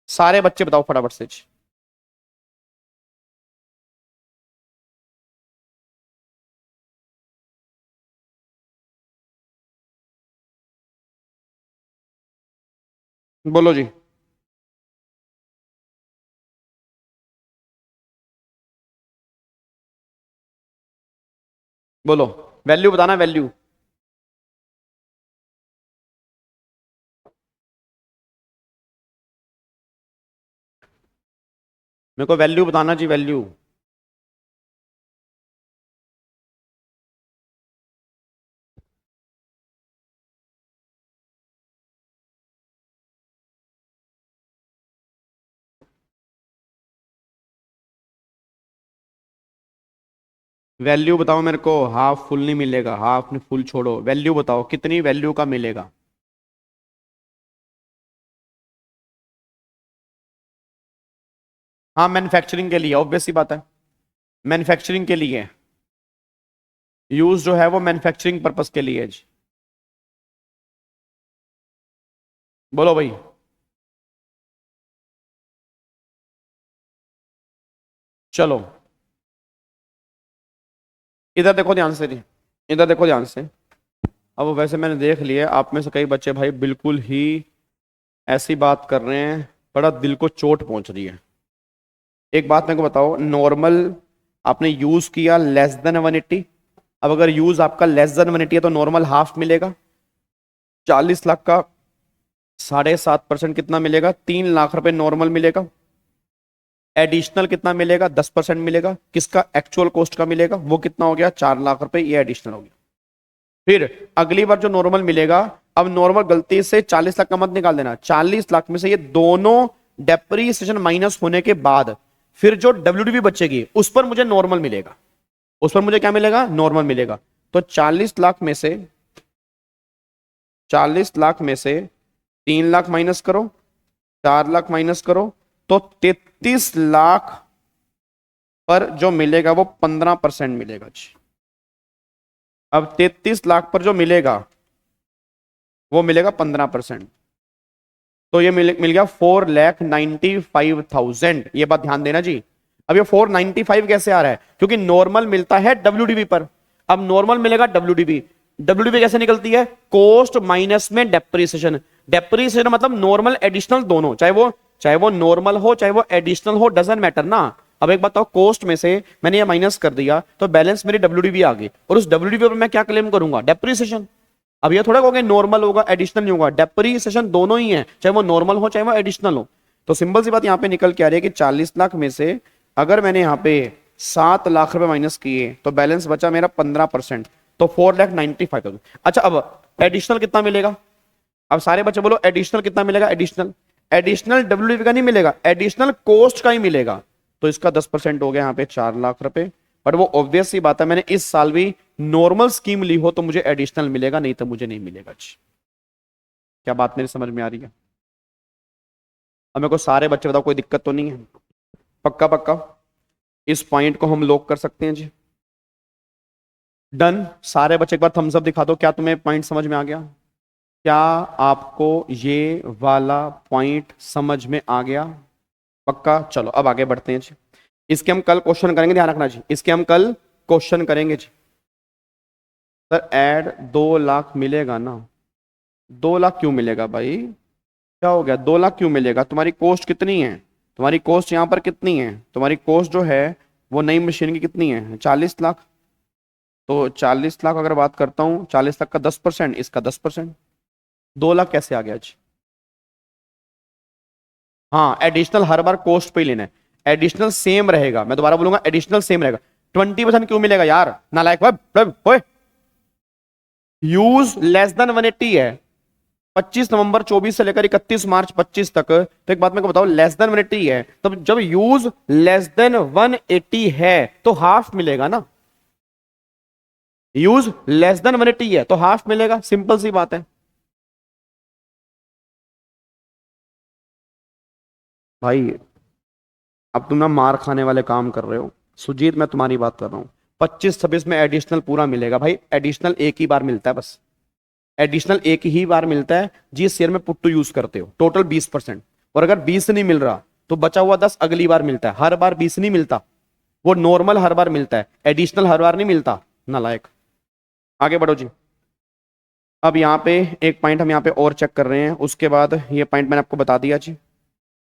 सारे बच्चे बताओ फटाफट से जी। बोलो जी। बोलो वैल्यू बताना, वैल्यू। मेरे को वैल्यू बताना जी, वैल्यू। वैल्यू बताओ मेरे को। हाफ फुल नहीं मिलेगा, हाफ ने फुल छोड़ो, वैल्यू बताओ कितनी वैल्यू का मिलेगा। हाँ मैन्युफैक्चरिंग के लिए, ऑब्वियस सी बात है, मैन्युफैक्चरिंग के लिए यूज जो है वो मैन्युफैक्चरिंग पर्पस के लिए है जी। बोलो भाई। चलो इधर देखो ध्यान से जी, इधर देखो ध्यान से। अब वैसे मैंने देख लिया आप में से कई बच्चे भाई बिल्कुल ही ऐसी बात कर रहे हैं, बड़ा दिल को चोट पहुंच रही है। एक बात मेरे को बताओ, नॉर्मल आपने यूज किया लेस देन 180। अब अगर यूज आपका लेस देन 180 है तो नॉर्मल हाफ मिलेगा। 40 लाख का 7.5% कितना मिलेगा, 3 लाख रुपए नॉर्मल मिलेगा। एडिशनल कितना मिलेगा, 10% मिलेगा। किसका, एक्चुअल कॉस्ट का मिलेगा, वो कितना हो गया, 4 लाख रुपए, ये एडिशनल हो गया। फिर अगली बार जो नॉर्मल मिलेगा, अब नॉर्मल गलती से 40 लाख का मत निकाल देना, 40 लाख में से ये दोनों डेप्रीसिएशन माइनस होने के बाद फिर जो डब्ल्यूडीवी बचेगी उस पर मुझे नॉर्मल मिलेगा, उस पर मुझे क्या मिलेगा, नॉर्मल मिलेगा। तो 40 लाख में से 40 लाख में से 3 लाख माइनस करो, 4 लाख माइनस करो, तो 33 लाख पर जो मिलेगा वो 15% मिलेगा जी। अब 33 लाख पर जो मिलेगा वो मिलेगा 15%, तो ये मिल गया 4,95,000। ये बात ध्यान देना जी। अब ये 495 कैसे आ रहा है? क्योंकि नॉर्मल मिलता है डब्ल्यूडीबी पर। अब नॉर्मल मिलेगा डब्ल्यूडीबी। डब्ल्यूडीबी कैसे निकलती है? कॉस्ट माइनस में डेप्रिसिएशन। डेप्रिसिएशन मतलब नॉर्मल एडिशनल दोनों, चाहे वो नॉर्मल हो चाहे वो एडिशनल हो, डजंट मैटर ना। अब एक बताओ, कॉस्ट में से मैंने ये माइनस कर दिया तो बैलेंस मेरी डब्ल्यूडीबी आ गई, और उस डब्ल्यूडीबी पर मैं क्या क्लेम करूंगा? डेप्रिसिएशन। अब ये थोड़ा कहोगे नॉर्मल होगा एडिशनल नहीं होगा, डेप्रिसिएशन दोनों ही है, चाहे वो नॉर्मल हो चाहे वो एडिशनल हो। तो सिंपल सी बात यहां पे निकल के आ रही है कि 40 लाख में से अगर मैंने यहां पे 7 लाख रुपए माइनस किए तो बैलेंस बचा मेरा 15%, तो 4,95,000। अच्छा, अब एडिशनल कितना मिलेगा? अब सारे बच्चे बोलो एडिशनल कितना मिलेगा? एडिशनल डब्ल्यूडीबी का नहीं मिलेगा, एडिशनल कॉस्ट का ही मिलेगा। तो इसका 10% हो गया यहां पे 4 लाख रुपए। बट वो ऑब्वियस सी बात है, मैंने इस साल भी नॉर्मल स्कीम ली हो तो मुझे एडिशनल मिलेगा, नहीं तो मुझे नहीं मिलेगा जी। क्या बात मेरी समझ में आ रही है? अब मेरे को सारे बच्चे बताओ, कोई दिक्कत तो नहीं है? पक्का पक्का इस पॉइंट को हम लॉक कर सकते हैं जी। डन। सारे बच्चे एक बार थम्स अप दिखा दो, क्या तुम्हें पॉइंट समझ में आ गया? क्या आपको ये वाला पॉइंट समझ में आ गया? पक्का। चलो अब आगे बढ़ते हैं जी। इसके हम कल क्वेश्चन करेंगे, ध्यान रखना जी, इसके हम कल क्वेश्चन करेंगे जी। सर ऐड 2 लाख मिलेगा ना? 2 लाख क्यों मिलेगा भाई? क्या हो गया? 2 लाख क्यों मिलेगा? तुम्हारी कॉस्ट कितनी है? तुम्हारी कॉस्ट यहां पर कितनी है? तुम्हारी कॉस्ट जो है वो नई मशीन की कितनी है? 40 लाख। तो 40 लाख अगर बात करता हूं, 40 लाख का 10%, इसका 10%, 2 लाख कैसे आ गया जी? हाँ, एडिशनल हर बार कॉस्ट पे ही लेना है, एडिशनल सेम रहेगा। मैं दोबारा बोलूंगा, एडिशनल सेम रहेगा। 20% क्यों मिलेगा यार? नालायक। यूज लेस देन 180 है, 25 नवंबर 24 से लेकर 31 मार्च 25 तक। तो एक बात मेरे को बताओ, लेस देन 180 है, तब जब यूज लेस देन 180 है तो हाफ मिलेगा ना। यूज लेस देन 180 है तो हाफ मिलेगा, सिंपल सी बात है भाई। अब तुम ना मार खाने वाले काम कर रहे हो सुजीत, मैं तुम्हारी बात कर रहा हूं। 25-26 में एडिशनल पूरा मिलेगा भाई। एडिशनल एक ही बार मिलता है बस, एडिशनल एक ही बार मिलता है जिस शेयर में पुट टू यूज करते हो, टोटल 20%। और अगर 20 नहीं मिल रहा तो बचा हुआ 10 अगली बार मिलता है। हर बार 20 नहीं मिलता, वो नॉर्मल हर बार मिलता है, एडिशनल हर बार नहीं मिलता। नालायक। आगे बढ़ो जी। अब यहाँ पे एक पॉइंट हम यहाँ पे और चेक कर रहे हैं, उसके बाद ये पॉइंट मैंने आपको बता दिया जी,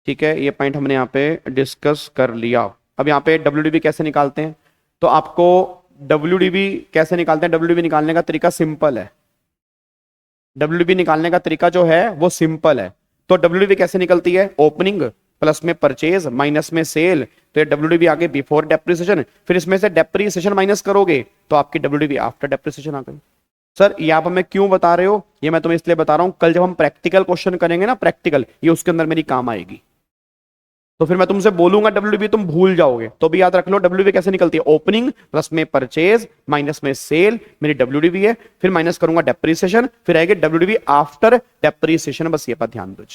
ठीक है। ये पॉइंट हमने यहाँ पे डिस्कस कर लिया। अब यहाँ पे डब्ल्यूडीबी कैसे निकालते हैं? तो आपको डब्ल्यूडीबी कैसे निकालते हैं? डब्ल्यूडीबी निकालने का तरीका सिंपल है। डब्ल्यूडीबी निकालने का तरीका जो है वो सिंपल है। तो डब्ल्यूडीबी कैसे निकलती है? ओपनिंग प्लस में परचेज माइनस में सेल। तो ये डब्ल्यूडीबी आगे बिफोर डेप्रिसिएशन, फिर इसमें से डेप्रिसिएशन माइनस करोगे तो आपकी डब्ल्यूडीबी आफ्टर डेप्रिसिएशन आ गई। सर ये आप हमें क्यों बता रहे हो? ये मैं तुम्हें इसलिए बता रहा हूं, कल जब हम प्रैक्टिकल क्वेश्चन करेंगे ना, प्रैक्टिकल, ये उसके अंदर मेरी काम आएगी। तो फिर मैं तुमसे बोलूंगा डब्ल्यूडीबी, तुम भूल जाओगे। तो भी याद रख लो डब्ल्यूडीबी कैसे निकलती है? ओपनिंग प्लस में परचेज माइनस में सेल, मेरी डब्ल्यूडीबी है, फिर माइनस करूंगा डेप्रिसिएशन, फिर आएगी डब्ल्यूडीबी आफ्टर डेप्रिसिएशन। बस ये पर ध्यान दो।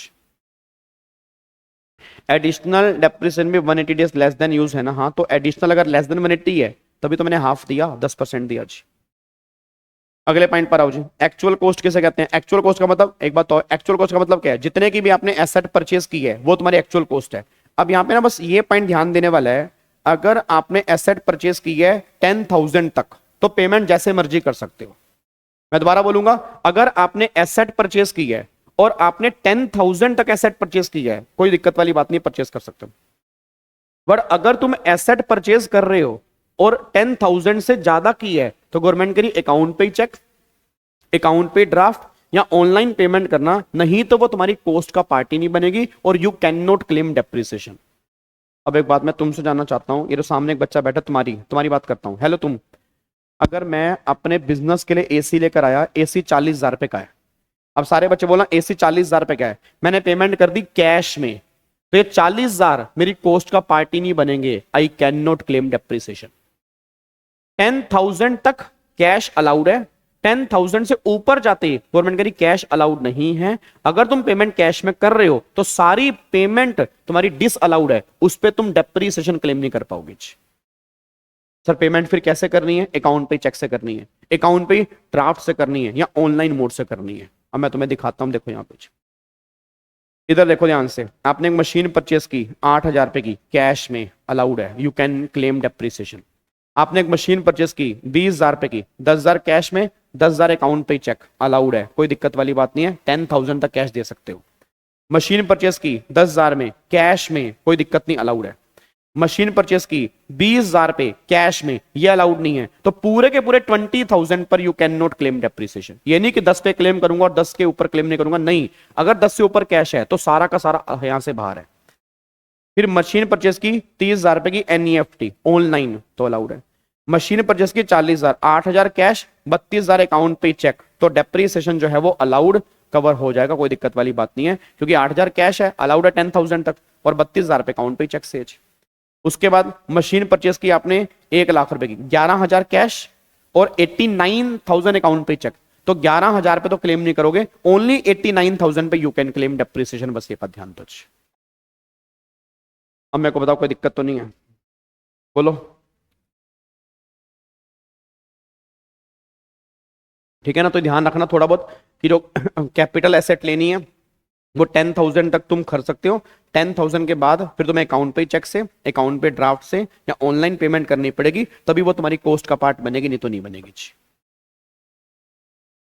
एडिशनल डेप्रिसिएशन भी 180 डेज लेस देन यूज है ना? हाँ, तो एडिशनल अगर लेस देन 180 है तभी तो मैंने हाफ दिया, 10% दिया जी। अगले पॉइंट पर आओ जी। एक्चुअल कॉस्ट किसे कहते हैं? एक्चुअल कॉस्ट का मतलब एक बात तो, एक्चुअल कॉस्ट का मतलब क्या है? जितने की भी आपने एसेट परचेज की है वो तुम्हारी एक्चुअल कॉस्ट है। अब यहाँ पे ना बस ये पॉइंट ध्यान देने वाला है, अगर आपने एसेट परचेज की है 10,000 तक तो पेमेंट जैसे मर्जी कर सकते हो। मैं दोबारा बोलूंगा, अगर आपने एसेट परचेज की है और आपने 10,000 तक एसेट परचेज की है, कोई दिक्कत वाली बात नहीं, परचेज कर सकते हो। बट अगर तुम एसेट परचेज कर रहे हो और 10,000 से ज्यादा की है तो गवर्नमेंट करी अकाउंट पे चेक, अकाउंट पे ड्राफ्ट या ऑनलाइन पेमेंट करना, नहीं तो वो तुम्हारी कॉस्ट का पार्टी नहीं बनेगी और you can not claim depreciation. अब एक बात मैं तुमसे जानना चाहता हूं, ये जो सामने एक बच्चा बैठा, तुम्हारी बात करता हूं। हेलो तुम, अगर मैं अपने बिजनेस के लिए एसी लेकर आया, एसी 40,000 रुपए का है। अब सारे बच्चे बोला एसी 40,000 रुपए का है, मैंने पेमेंट कर दी कैश में, तो ये 40,000 मेरी कॉस्ट का पार्टी नहीं बनेंगे, I can not claim depreciation. 10,000 तक कैश अलाउड है, 10,000 से ऊपर जाते गवर्नमेंट करी कैश अलाउड नहीं है। अगर तुम पेमेंट कैश में कर रहे हो तो सारी पेमेंट तुम्हारी डिस अलाउड है, उस पर तुम डेप्रिसिएशन क्लेम नहीं कर पाओगे। सर पेमेंट फिर कैसे करनी है? अकाउंट पे चेक से करनी है। अकाउंट पे ड्राफ्ट से करनी है या ऑनलाइन मोड से करनी है। अब मैं तुम्हें दिखाता हूं, देखो यहाँ पे इधर देखो ध्यान से। आपने एक मशीन परचेस की 8,000 रुपए की, कैश में अलाउड है, यू कैन क्लेम डेप्रिसिएशन। आपने एक मशीन परचेस की 20,000 रुपए की, 10,000 कैश में, 10,000 अकाउंट पे चेक, अलाउड है, कोई दिक्कत वाली बात नहीं है, 10,000 तक कैश दे सकते हो। मशीन परचेस की 10,000 में, कैश में, कोई दिक्कत नहीं, अलाउड है। मशीन परचेस की 20,000 पे कैश में, ये अलाउड नहीं है, तो पूरे के पूरे 20,000 पर you can not claim depreciation. ये नहीं कि 10 पे क्लेम करूंगा और 10 के ऊपर क्लेम नहीं करूंगा, नहीं, अगर 10 से ऊपर कैश है तो सारा का सारा यहां से बाहर है। फिर मशीन परचेस की 30,000 रुपए की एनईएफटी ऑनलाइन तो अलाउड है। मशीन परचेस की 40,000, 8,000 कैश, 32,000 अकाउंट पे चेक, तो डेप्रिसिएशन जो है वो अलाउड, कवर हो जाएगा, कोई दिक्कत वाली बात नहीं है, क्योंकि 8,000 कैश है, अलाउड है 10,000 तक, और 32,000 पे अकाउंट पे चेक से। उसके बाद मशीन परचेस की आपने 1,00,000 रुपए की, 11,000 कैश और 89,000 अकाउंट पे चेक, तो 11,000 पे तो क्लेम नहीं करोगे, ओनली 89,000 पे यू कैन क्लेम डेप्रिसिएशन, बस ये पर ध्यान दो। अब मेरे को बताओ कोई दिक्कत तो नहीं है, बोलो। ठीक है ना, तो ध्यान रखना थोड़ा बहुत कि जो कैपिटल एसेट लेनी है वो 10,000 तक तुम खर्च सकते हो। 10,000 के बाद फिर तुम्हें अकाउंट पे चेक से, अकाउंट पे ड्राफ्ट से या ऑनलाइन पेमेंट करनी पड़ेगी, तभी वो तुम्हारी कॉस्ट का पार्ट बनेगी, नहीं तो नहीं बनेगी।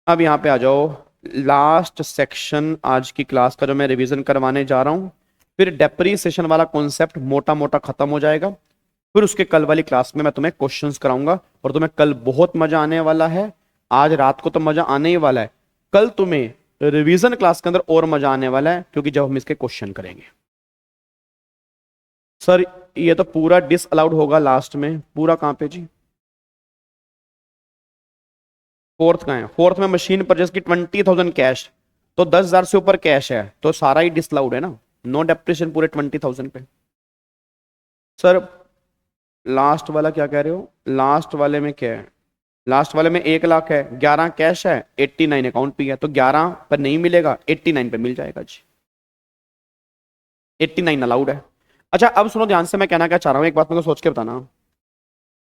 अब यहां पे आ जाओ, लास्ट सेक्शन आज की क्लास का जो मैं रिवीजन करवाने जा रहा हूं, फिर डेप्रिसिएशन वाला कॉन्सेप्ट मोटा मोटा खत्म हो जाएगा। फिर उसके कल वाली क्लास में मैं तुम्हें क्वेश्चंस कराऊंगा, और तुम्हें कल बहुत मजा आने वाला है। आज रात को तो मजा आने ही वाला है, कल तुम्हें रिवीजन क्लास के अंदर और मजा आने वाला है, क्योंकि जब हम इसके क्वेश्चन करेंगे। सर ये तो पूरा डिसअलाउड होगा लास्ट में, पूरा कहां पे जी? फोर्थ का है, फोर्थ में मशीन परचेस की 20,000 कैश, तो 10,000 से ऊपर कैश है तो सारा ही डिसअलाउड है ना, नो डेप्रिसिएशन पूरे 20,000 पे। सर लास्ट वाला क्या कह रहे हो? लास्ट वाले में क्या है? लास्ट वाले में 1,00,000 है, 11 कैश है, 89 अकाउंट पे है, तो 11 पर नहीं मिलेगा, 89 पे मिल जाएगा जी, 89 अलाउड है। अच्छा अब सुनो ध्यान से, मैं कहना क्या चाह रहा हूं, एक बात मेरे को सोच के बताना।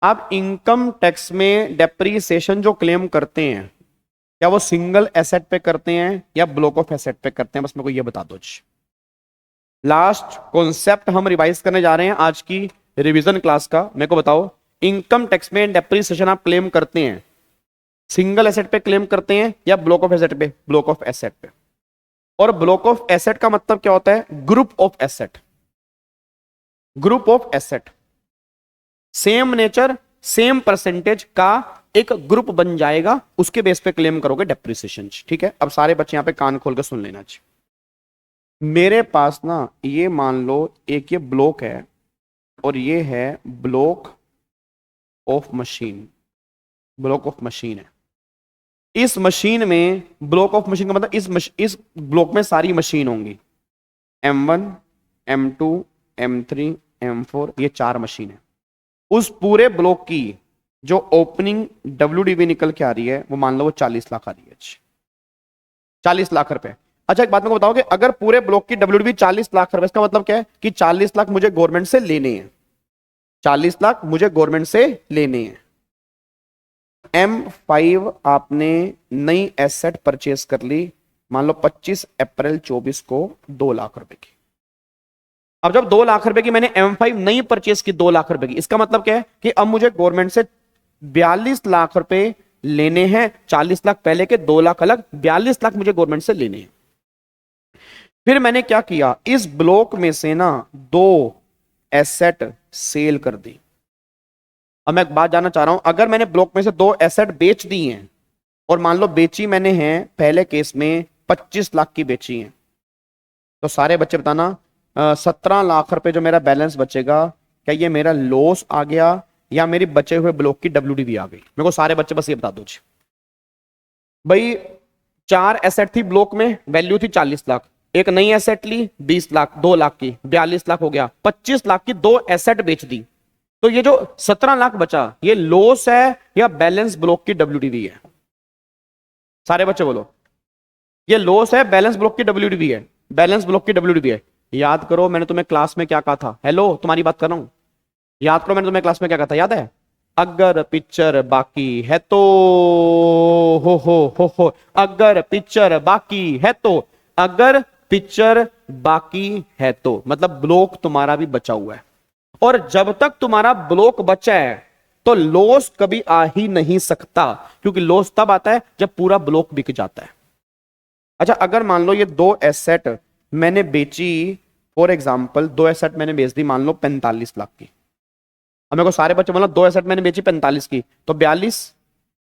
आप इनकम टैक्स में डेप्रिसिएशन जो क्लेम करते हैं, क्या वो सिंगल एसेट पे करते हैं या ब्लॉक ऑफ एसेट पे करते हैं, बस मेरे को ये बता दो जी। लास्ट कॉन्सेप्ट हम रिवाइज करने जा रहे हैं आज की रिवीजन क्लास का, मेरे को बताओ, इनकम टैक्स में डेप्रिसिएशन आप क्लेम करते हैं सिंगल एसेट पे क्लेम करते हैं या ब्लॉक ऑफ एसेट पे? ब्लॉक ऑफ एसेट पे। और ब्लॉक ऑफ एसेट का मतलब क्या होता है? Group of asset, group of asset, same nature same percentage का एक ग्रुप बन जाएगा, उसके बेस पे क्लेम करोगे डेप्रिसिएशन। ठीक है, अब सारे बच्चे यहां पे कान खोल के सुन लेना चाहिए। मेरे पास ना ये मान लो एक ये ब्लॉक है और ये है block of machine, block of machine है। इस मशीन में, ब्लॉक ऑफ मशीन का मतलब इस ब्लॉक में सारी मशीन होंगी, M1 M2 M3 M4, ये 4 मशीन है। उस पूरे ब्लॉक की जो ओपनिंग WDV निकल के आ रही है वो मान लो वो 40 लाख आ रही है, 40 लाख रुपए। अच्छा एक बात मेरे को बताओ कि अगर पूरे ब्लॉक की WDV 40 लाख रुपए, इसका मतलब क्या है कि 40 लाख मुझे गवर्नमेंट से लेने हैं, 40 लाख मुझे गवर्नमेंट से लेने हैं। M5 आपने नई एसेट परचेस कर ली, मान लो 25 अप्रैल 24 को 2 लाख रुपए की। अब जब 2 लाख रुपए की मैंने M5 नई परचेस की 2 लाख रुपए की, इसका मतलब क्या है कि अब मुझे गवर्नमेंट से 42 लाख रुपए लेने हैं, 40 लाख पहले के, 2 लाख अलग, 42 लाख मुझे गवर्नमेंट से लेने हैं। फिर मैंने क्या किया, इस ब्लॉक में से ना 2 एसेट सेल कर दी। अब मैं एक बात जानना चाह रहा हूं, अगर मैंने ब्लॉक में से 2 एसेट बेच दी हैं, और मान लो बेची मैंने है पहले केस में 25 लाख की बेची है, तो सारे बच्चे बताना 17 लाख रुपए जो मेरा बैलेंस बचेगा, क्या ये मेरा लॉस आ गया या मेरी बचे हुए ब्लॉक की WDV आ गई? मेरे को सारे बच्चे बस ये बता दो जी। भाई 4 एसेट थी ब्लॉक में, वैल्यू थी 40 लाख, एक नई एसेट ली 20 लाख, 2 लाख की 42 लाख हो गया, 25 लाख की 2 एसेट बेच दी, तो ये जो 17 लाख बचा ये लॉस है या बैलेंस ब्लॉक की WDV है? सारे बच्चे बोलो, ये लॉस है, बैलेंस ब्लॉक की WDV है? बैलेंस ब्लॉक की WDV है। याद करो मैंने तुम्हें क्लास में क्या कहा था, हेलो तुम्हारी बात कर रहा हूं, याद करो मैंने तुम्हें क्लास में क्या कहा था, याद है? अगर पिक्चर बाकी है तो, हो, अगर पिक्चर बाकी है तो, अगर पिक्चर बाकी है तो मतलब ब्लॉक तुम्हारा भी बचा हुआ है, और जब तक तुम्हारा ब्लॉक बचा है तो लॉस कभी आ ही नहीं सकता, क्योंकि लॉस तब आता है जब पूरा ब्लॉक बिक जाता है। अच्छा, अगर मान लो ये दो एसेट मैंने बेची, फॉर एग्जाम्पल दो एसेट मैंने बेच दी मान लो 45 लाख की। अब मेरे को सारे बच्चे मतलब दो एसेट मैंने बेची 45 की, तो 42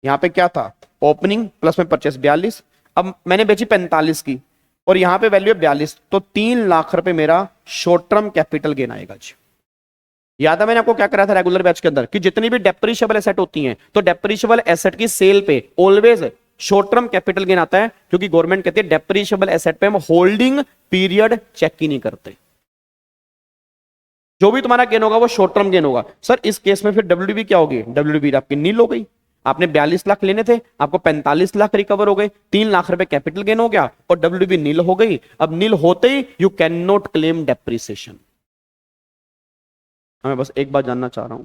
यहां पे क्या था, ओपनिंग प्लस में परचेस 42। अब मैंने बेची 45 की और यहां पे वैल्यू है 42, तो 3 लाख रुपए मेरा शॉर्ट टर्म कैपिटल गेन आएगा जी। याद है मैंने आपको क्या करा था रेगुलर बैच के अंदर कि जितनी भी डेप्रिशिएबल एसेट होती हैं तो डेप्रिशिएबल एसेट की सेल पे always short term capital gain आता है, क्योंकि गवर्नमेंट कहती है डेप्रिशिएबल एसेट पे हम होल्डिंग पीरियड चेक ही नहीं करते, जो भी तुम्हारा गेन होगा वो शॉर्ट टर्म गेन होगा। सर इस केस में फिर डब्ल्यूडीबी क्या होगी, डब्ल्यूडीबी आपकी नील हो गई। आपने 42 लाख लेने थे, आपको 45 लाख रिकवर हो गए, 3 लाख रुपए कैपिटल गेन हो गया और डब्ल्यूडीबी नील हो गई। अब नील होते ही you can not claim depreciation. मैं बस एक बात जानना चाह रहा हूं,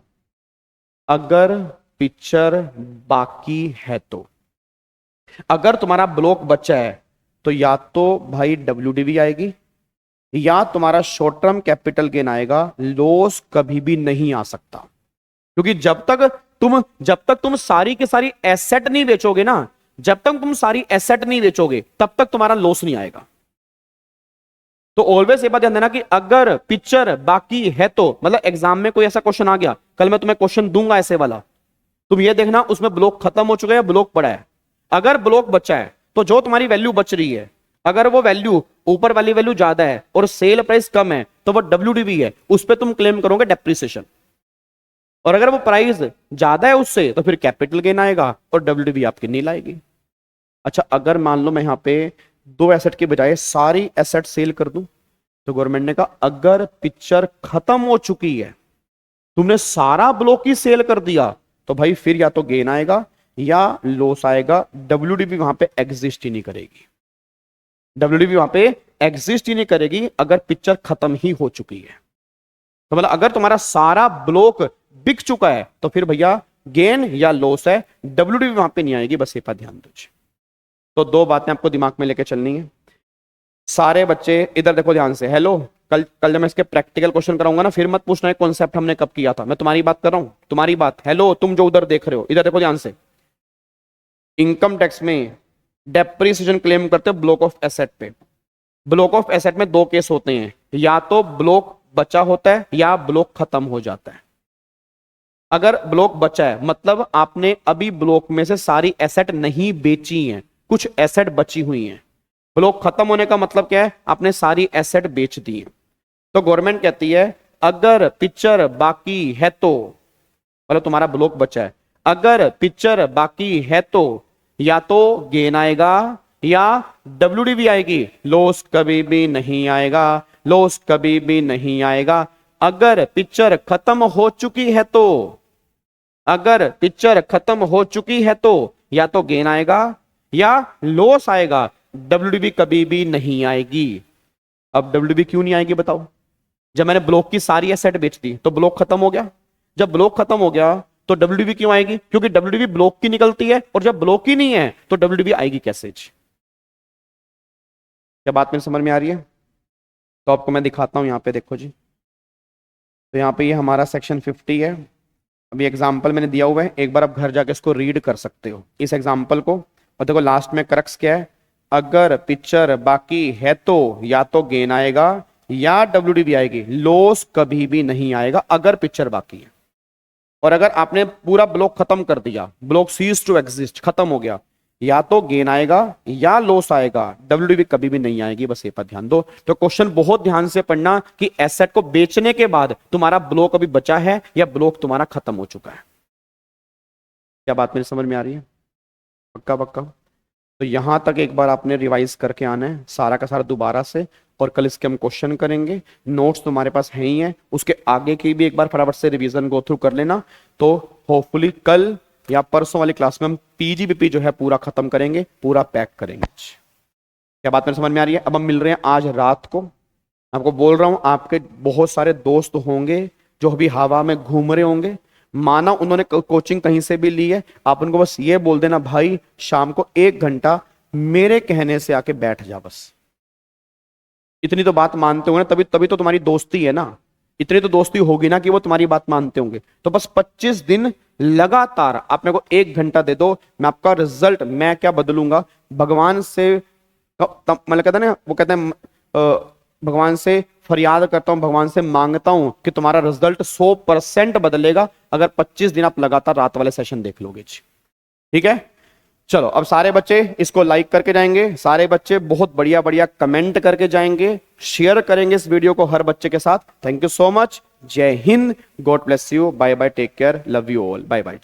अगर पिक्चर बाकी है तो, अगर तुम्हारा ब्लॉक बचा है तो या तो भाई डब्ल्यूडीबी आएगी या तुम्हारा शॉर्ट टर्म कैपिटल गेन आएगा, लॉस कभी भी नहीं आ सकता, क्योंकि जब तक तुम सारी की सारी एसेट नहीं बेचोगे ना, जब तक तुम सारी एसेट नहीं बेचोगे तब तक तुम्हारा लॉस नहीं आएगा। तो ऑलवेज ये बात ध्यान देना कि अगर पिक्चर बाकी है तो, मतलब एग्जाम में कोई ऐसा क्वेश्चन आ गया, कल मैं तुम्हें क्वेश्चन दूंगा ऐसे वाला, तुम ये देखना उसमें ब्लॉक खत्म हो चुका है या ब्लॉक पड़ा है। अगर ब्लॉक बचा है तो जो तुम्हारी वैल्यू बच रही है, अगर वो वैल्यू ऊपर वाली वैल्यू ज्यादा है और सेल प्राइस कम है तो वो डब्ल्यूडीबी है, उस पर तुम क्लेम करोगे डेप्रिसिएशन। और अगर वो प्राइस ज्यादा है उससे तो फिर कैपिटल गेन आएगा और डब्ल्यूडीबी आपकी नील आएगी। अच्छा, अगर मान लो मैं यहां पे दो एसेट के बजाय सारी एसेट सेल कर दूं, तो गवर्नमेंट ने कहा अगर पिक्चर खत्म हो चुकी है, तुमने सारा ब्लॉक ही सेल कर दिया, तो भाई फिर या तो गेन आएगा या लॉस आएगा, डब्ल्यूडीबी वहां पे एग्जिस्ट ही नहीं करेगी। डब्ल्यूडीबी वहां पे एग्जिस्ट ही नहीं करेगी अगर पिक्चर खत्म ही हो चुकी है। तो मतलब अगर तुम्हारा सारा ब्लॉक बिक चुका है तो फिर भैया गेन या लॉस है, डब्ल्यूडीबी वहां पे नहीं आएगी, बस ये पर ध्यान दीजिए। तो दो बातें आपको दिमाग में लेके चलनी है। सारे बच्चे इधर देखो ध्यान से। हेलो, कल जब मैं इसके प्रैक्टिकल क्वेश्चन कराऊंगा ना, फिर मत पूछना है कॉन्सेप्ट हमने कब किया था, मैं तुम्हारी बात कर रहा हूं, तुम्हारी बात। हेलो, तुम जो उधर देख रहे हो, इधर देखो ध्यान से। इनकम टैक्स में डेप्रिसिएशन क्लेम करते हो ब्लॉक ऑफ एसेट पे। ब्लॉक ऑफ एसेट में दो केस होते हैं, या तो ब्लॉक बचा होता है या ब्लॉक खत्म हो जाता है। अगर ब्लॉक बचा है मतलब आपने अभी ब्लॉक में से सारी एसेट नहीं बेची है, कुछ एसेट बची हुई हैं। ब्लॉक खत्म होने का मतलब क्या है, आपने सारी एसेट बेच दी है। तो गवर्नमेंट कहती है अगर पिक्चर बाकी है तो, मतलब तुम्हारा ब्लॉक बचा है, अगर पिक्चर बाकी है तो या तो गेन आएगा या डब्ल्यूडीबी आएगी, लॉस कभी भी नहीं आएगा, लॉस कभी भी नहीं आएगा। अगर पिक्चर खत्म हो चुकी है तो, अगर पिक्चर खत्म हो चुकी है तो या तो गेन आएगा या लॉस आएगा, डब्ल्यूडीबी कभी भी नहीं आएगी। अब डब्ल्यूडीबी क्यों नहीं आएगी बताओ? जब मैंने ब्लॉक की सारी एसेट बेच दी तो ब्लॉक खत्म हो गया, जब ब्लॉक खत्म हो गया तो डब्ल्यूडीबी क्यों आएगी? क्योंकि डब्ल्यूडीबी ब्लॉक की निकलती है, और जब ब्लॉक ही नहीं है तो डब्ल्यूडीबी आएगी कैसे? क्या बात मेरे समझ में आ रही है? तो आपको मैं दिखाता हूं, यहां पे देखो जी। तो यहाँ पे ये हमारा सेक्शन 50 है। अभी एग्जाम्पल मैंने दिया हुआ है, एक बार आप घर जाके इसको रीड कर सकते हो इस एग्जाम्पल को। और देखो लास्ट में क्रक्स क्या है, अगर पिक्चर बाकी है तो या तो गेन आएगा या डब्ल्यूडीबी आएगी, लॉस कभी भी नहीं आएगा अगर पिक्चर बाकी है। और अगर आपने पूरा ब्लॉक खत्म कर दिया, ब्लॉक सीज टू एग्जिस्ट, खत्म हो गया, या तो गेन आएगा या लॉस आएगा, डब्ल्यूडीबी कभी भी नहीं आएगी, बस ये पर ध्यान दो। तो क्वेश्चन बहुत ध्यान से पढ़ना कि एसेट को बेचने के बाद तुम्हारा ब्लॉक अभी बचा है या ब्लॉक तुम्हारा खत्म हो चुका है। क्या बात मेरी समझ में आ रही है? पक्का पक्का। तो यहां तक एक बार आपने रिवाइज करके आना है सारा का सारा दोबारा से, और कल इसके हम क्वेश्चन करेंगे। नोट्स तुम्हारे पास है ही है, उसके आगे की भी एक बार फटाफट से रिवीजन गो थ्रू कर लेना। तो होपफुली कल या परसों वाली क्लास में हम पीजीबीपी जो है पूरा खत्म करेंगे, पूरा पैक करेंगे। क्या बात मेरे समझ में आ रही है? अब हम मिल रहे हैं आज रात को। आपको बोल रहा हूं, आपके बहुत सारे दोस्त होंगे जो अभी हवा में घूम रहे होंगे, माना उन्होंने कोचिंग कहीं से भी ली है, आप उनको बस ये बोल देना, भाई शाम को 1 घंटा मेरे कहने से आके बैठ जा, बस इतनी तो बात मानते होंगे ना, तभी तभी तो तुम्हारी दोस्ती है ना, इतनी तो दोस्ती होगी ना कि वो तुम्हारी बात मानते होंगे। तो बस 25 दिन लगातार आप मेरे को 1 घंटा दे दो, मैं आपका रिजल्ट, मैं क्या बदलूंगा, भगवान से मतलब कहते हैं ना, वो कहते हैं भगवान से फरियाद करता हूं, भगवान से मांगता हूं कि तुम्हारा रिजल्ट 100% बदलेगा अगर 25 दिन आप लगातार रात वाले सेशन देख लोगे जी। ठीक है, चलो अब सारे बच्चे इसको लाइक करके जाएंगे, सारे बच्चे बहुत बढ़िया बढ़िया कमेंट करके जाएंगे, शेयर करेंगे इस वीडियो को हर बच्चे के साथ। थैंक यू सो मच, जय हिंद, god bless you, bye bye, take care, love you all, bye bye.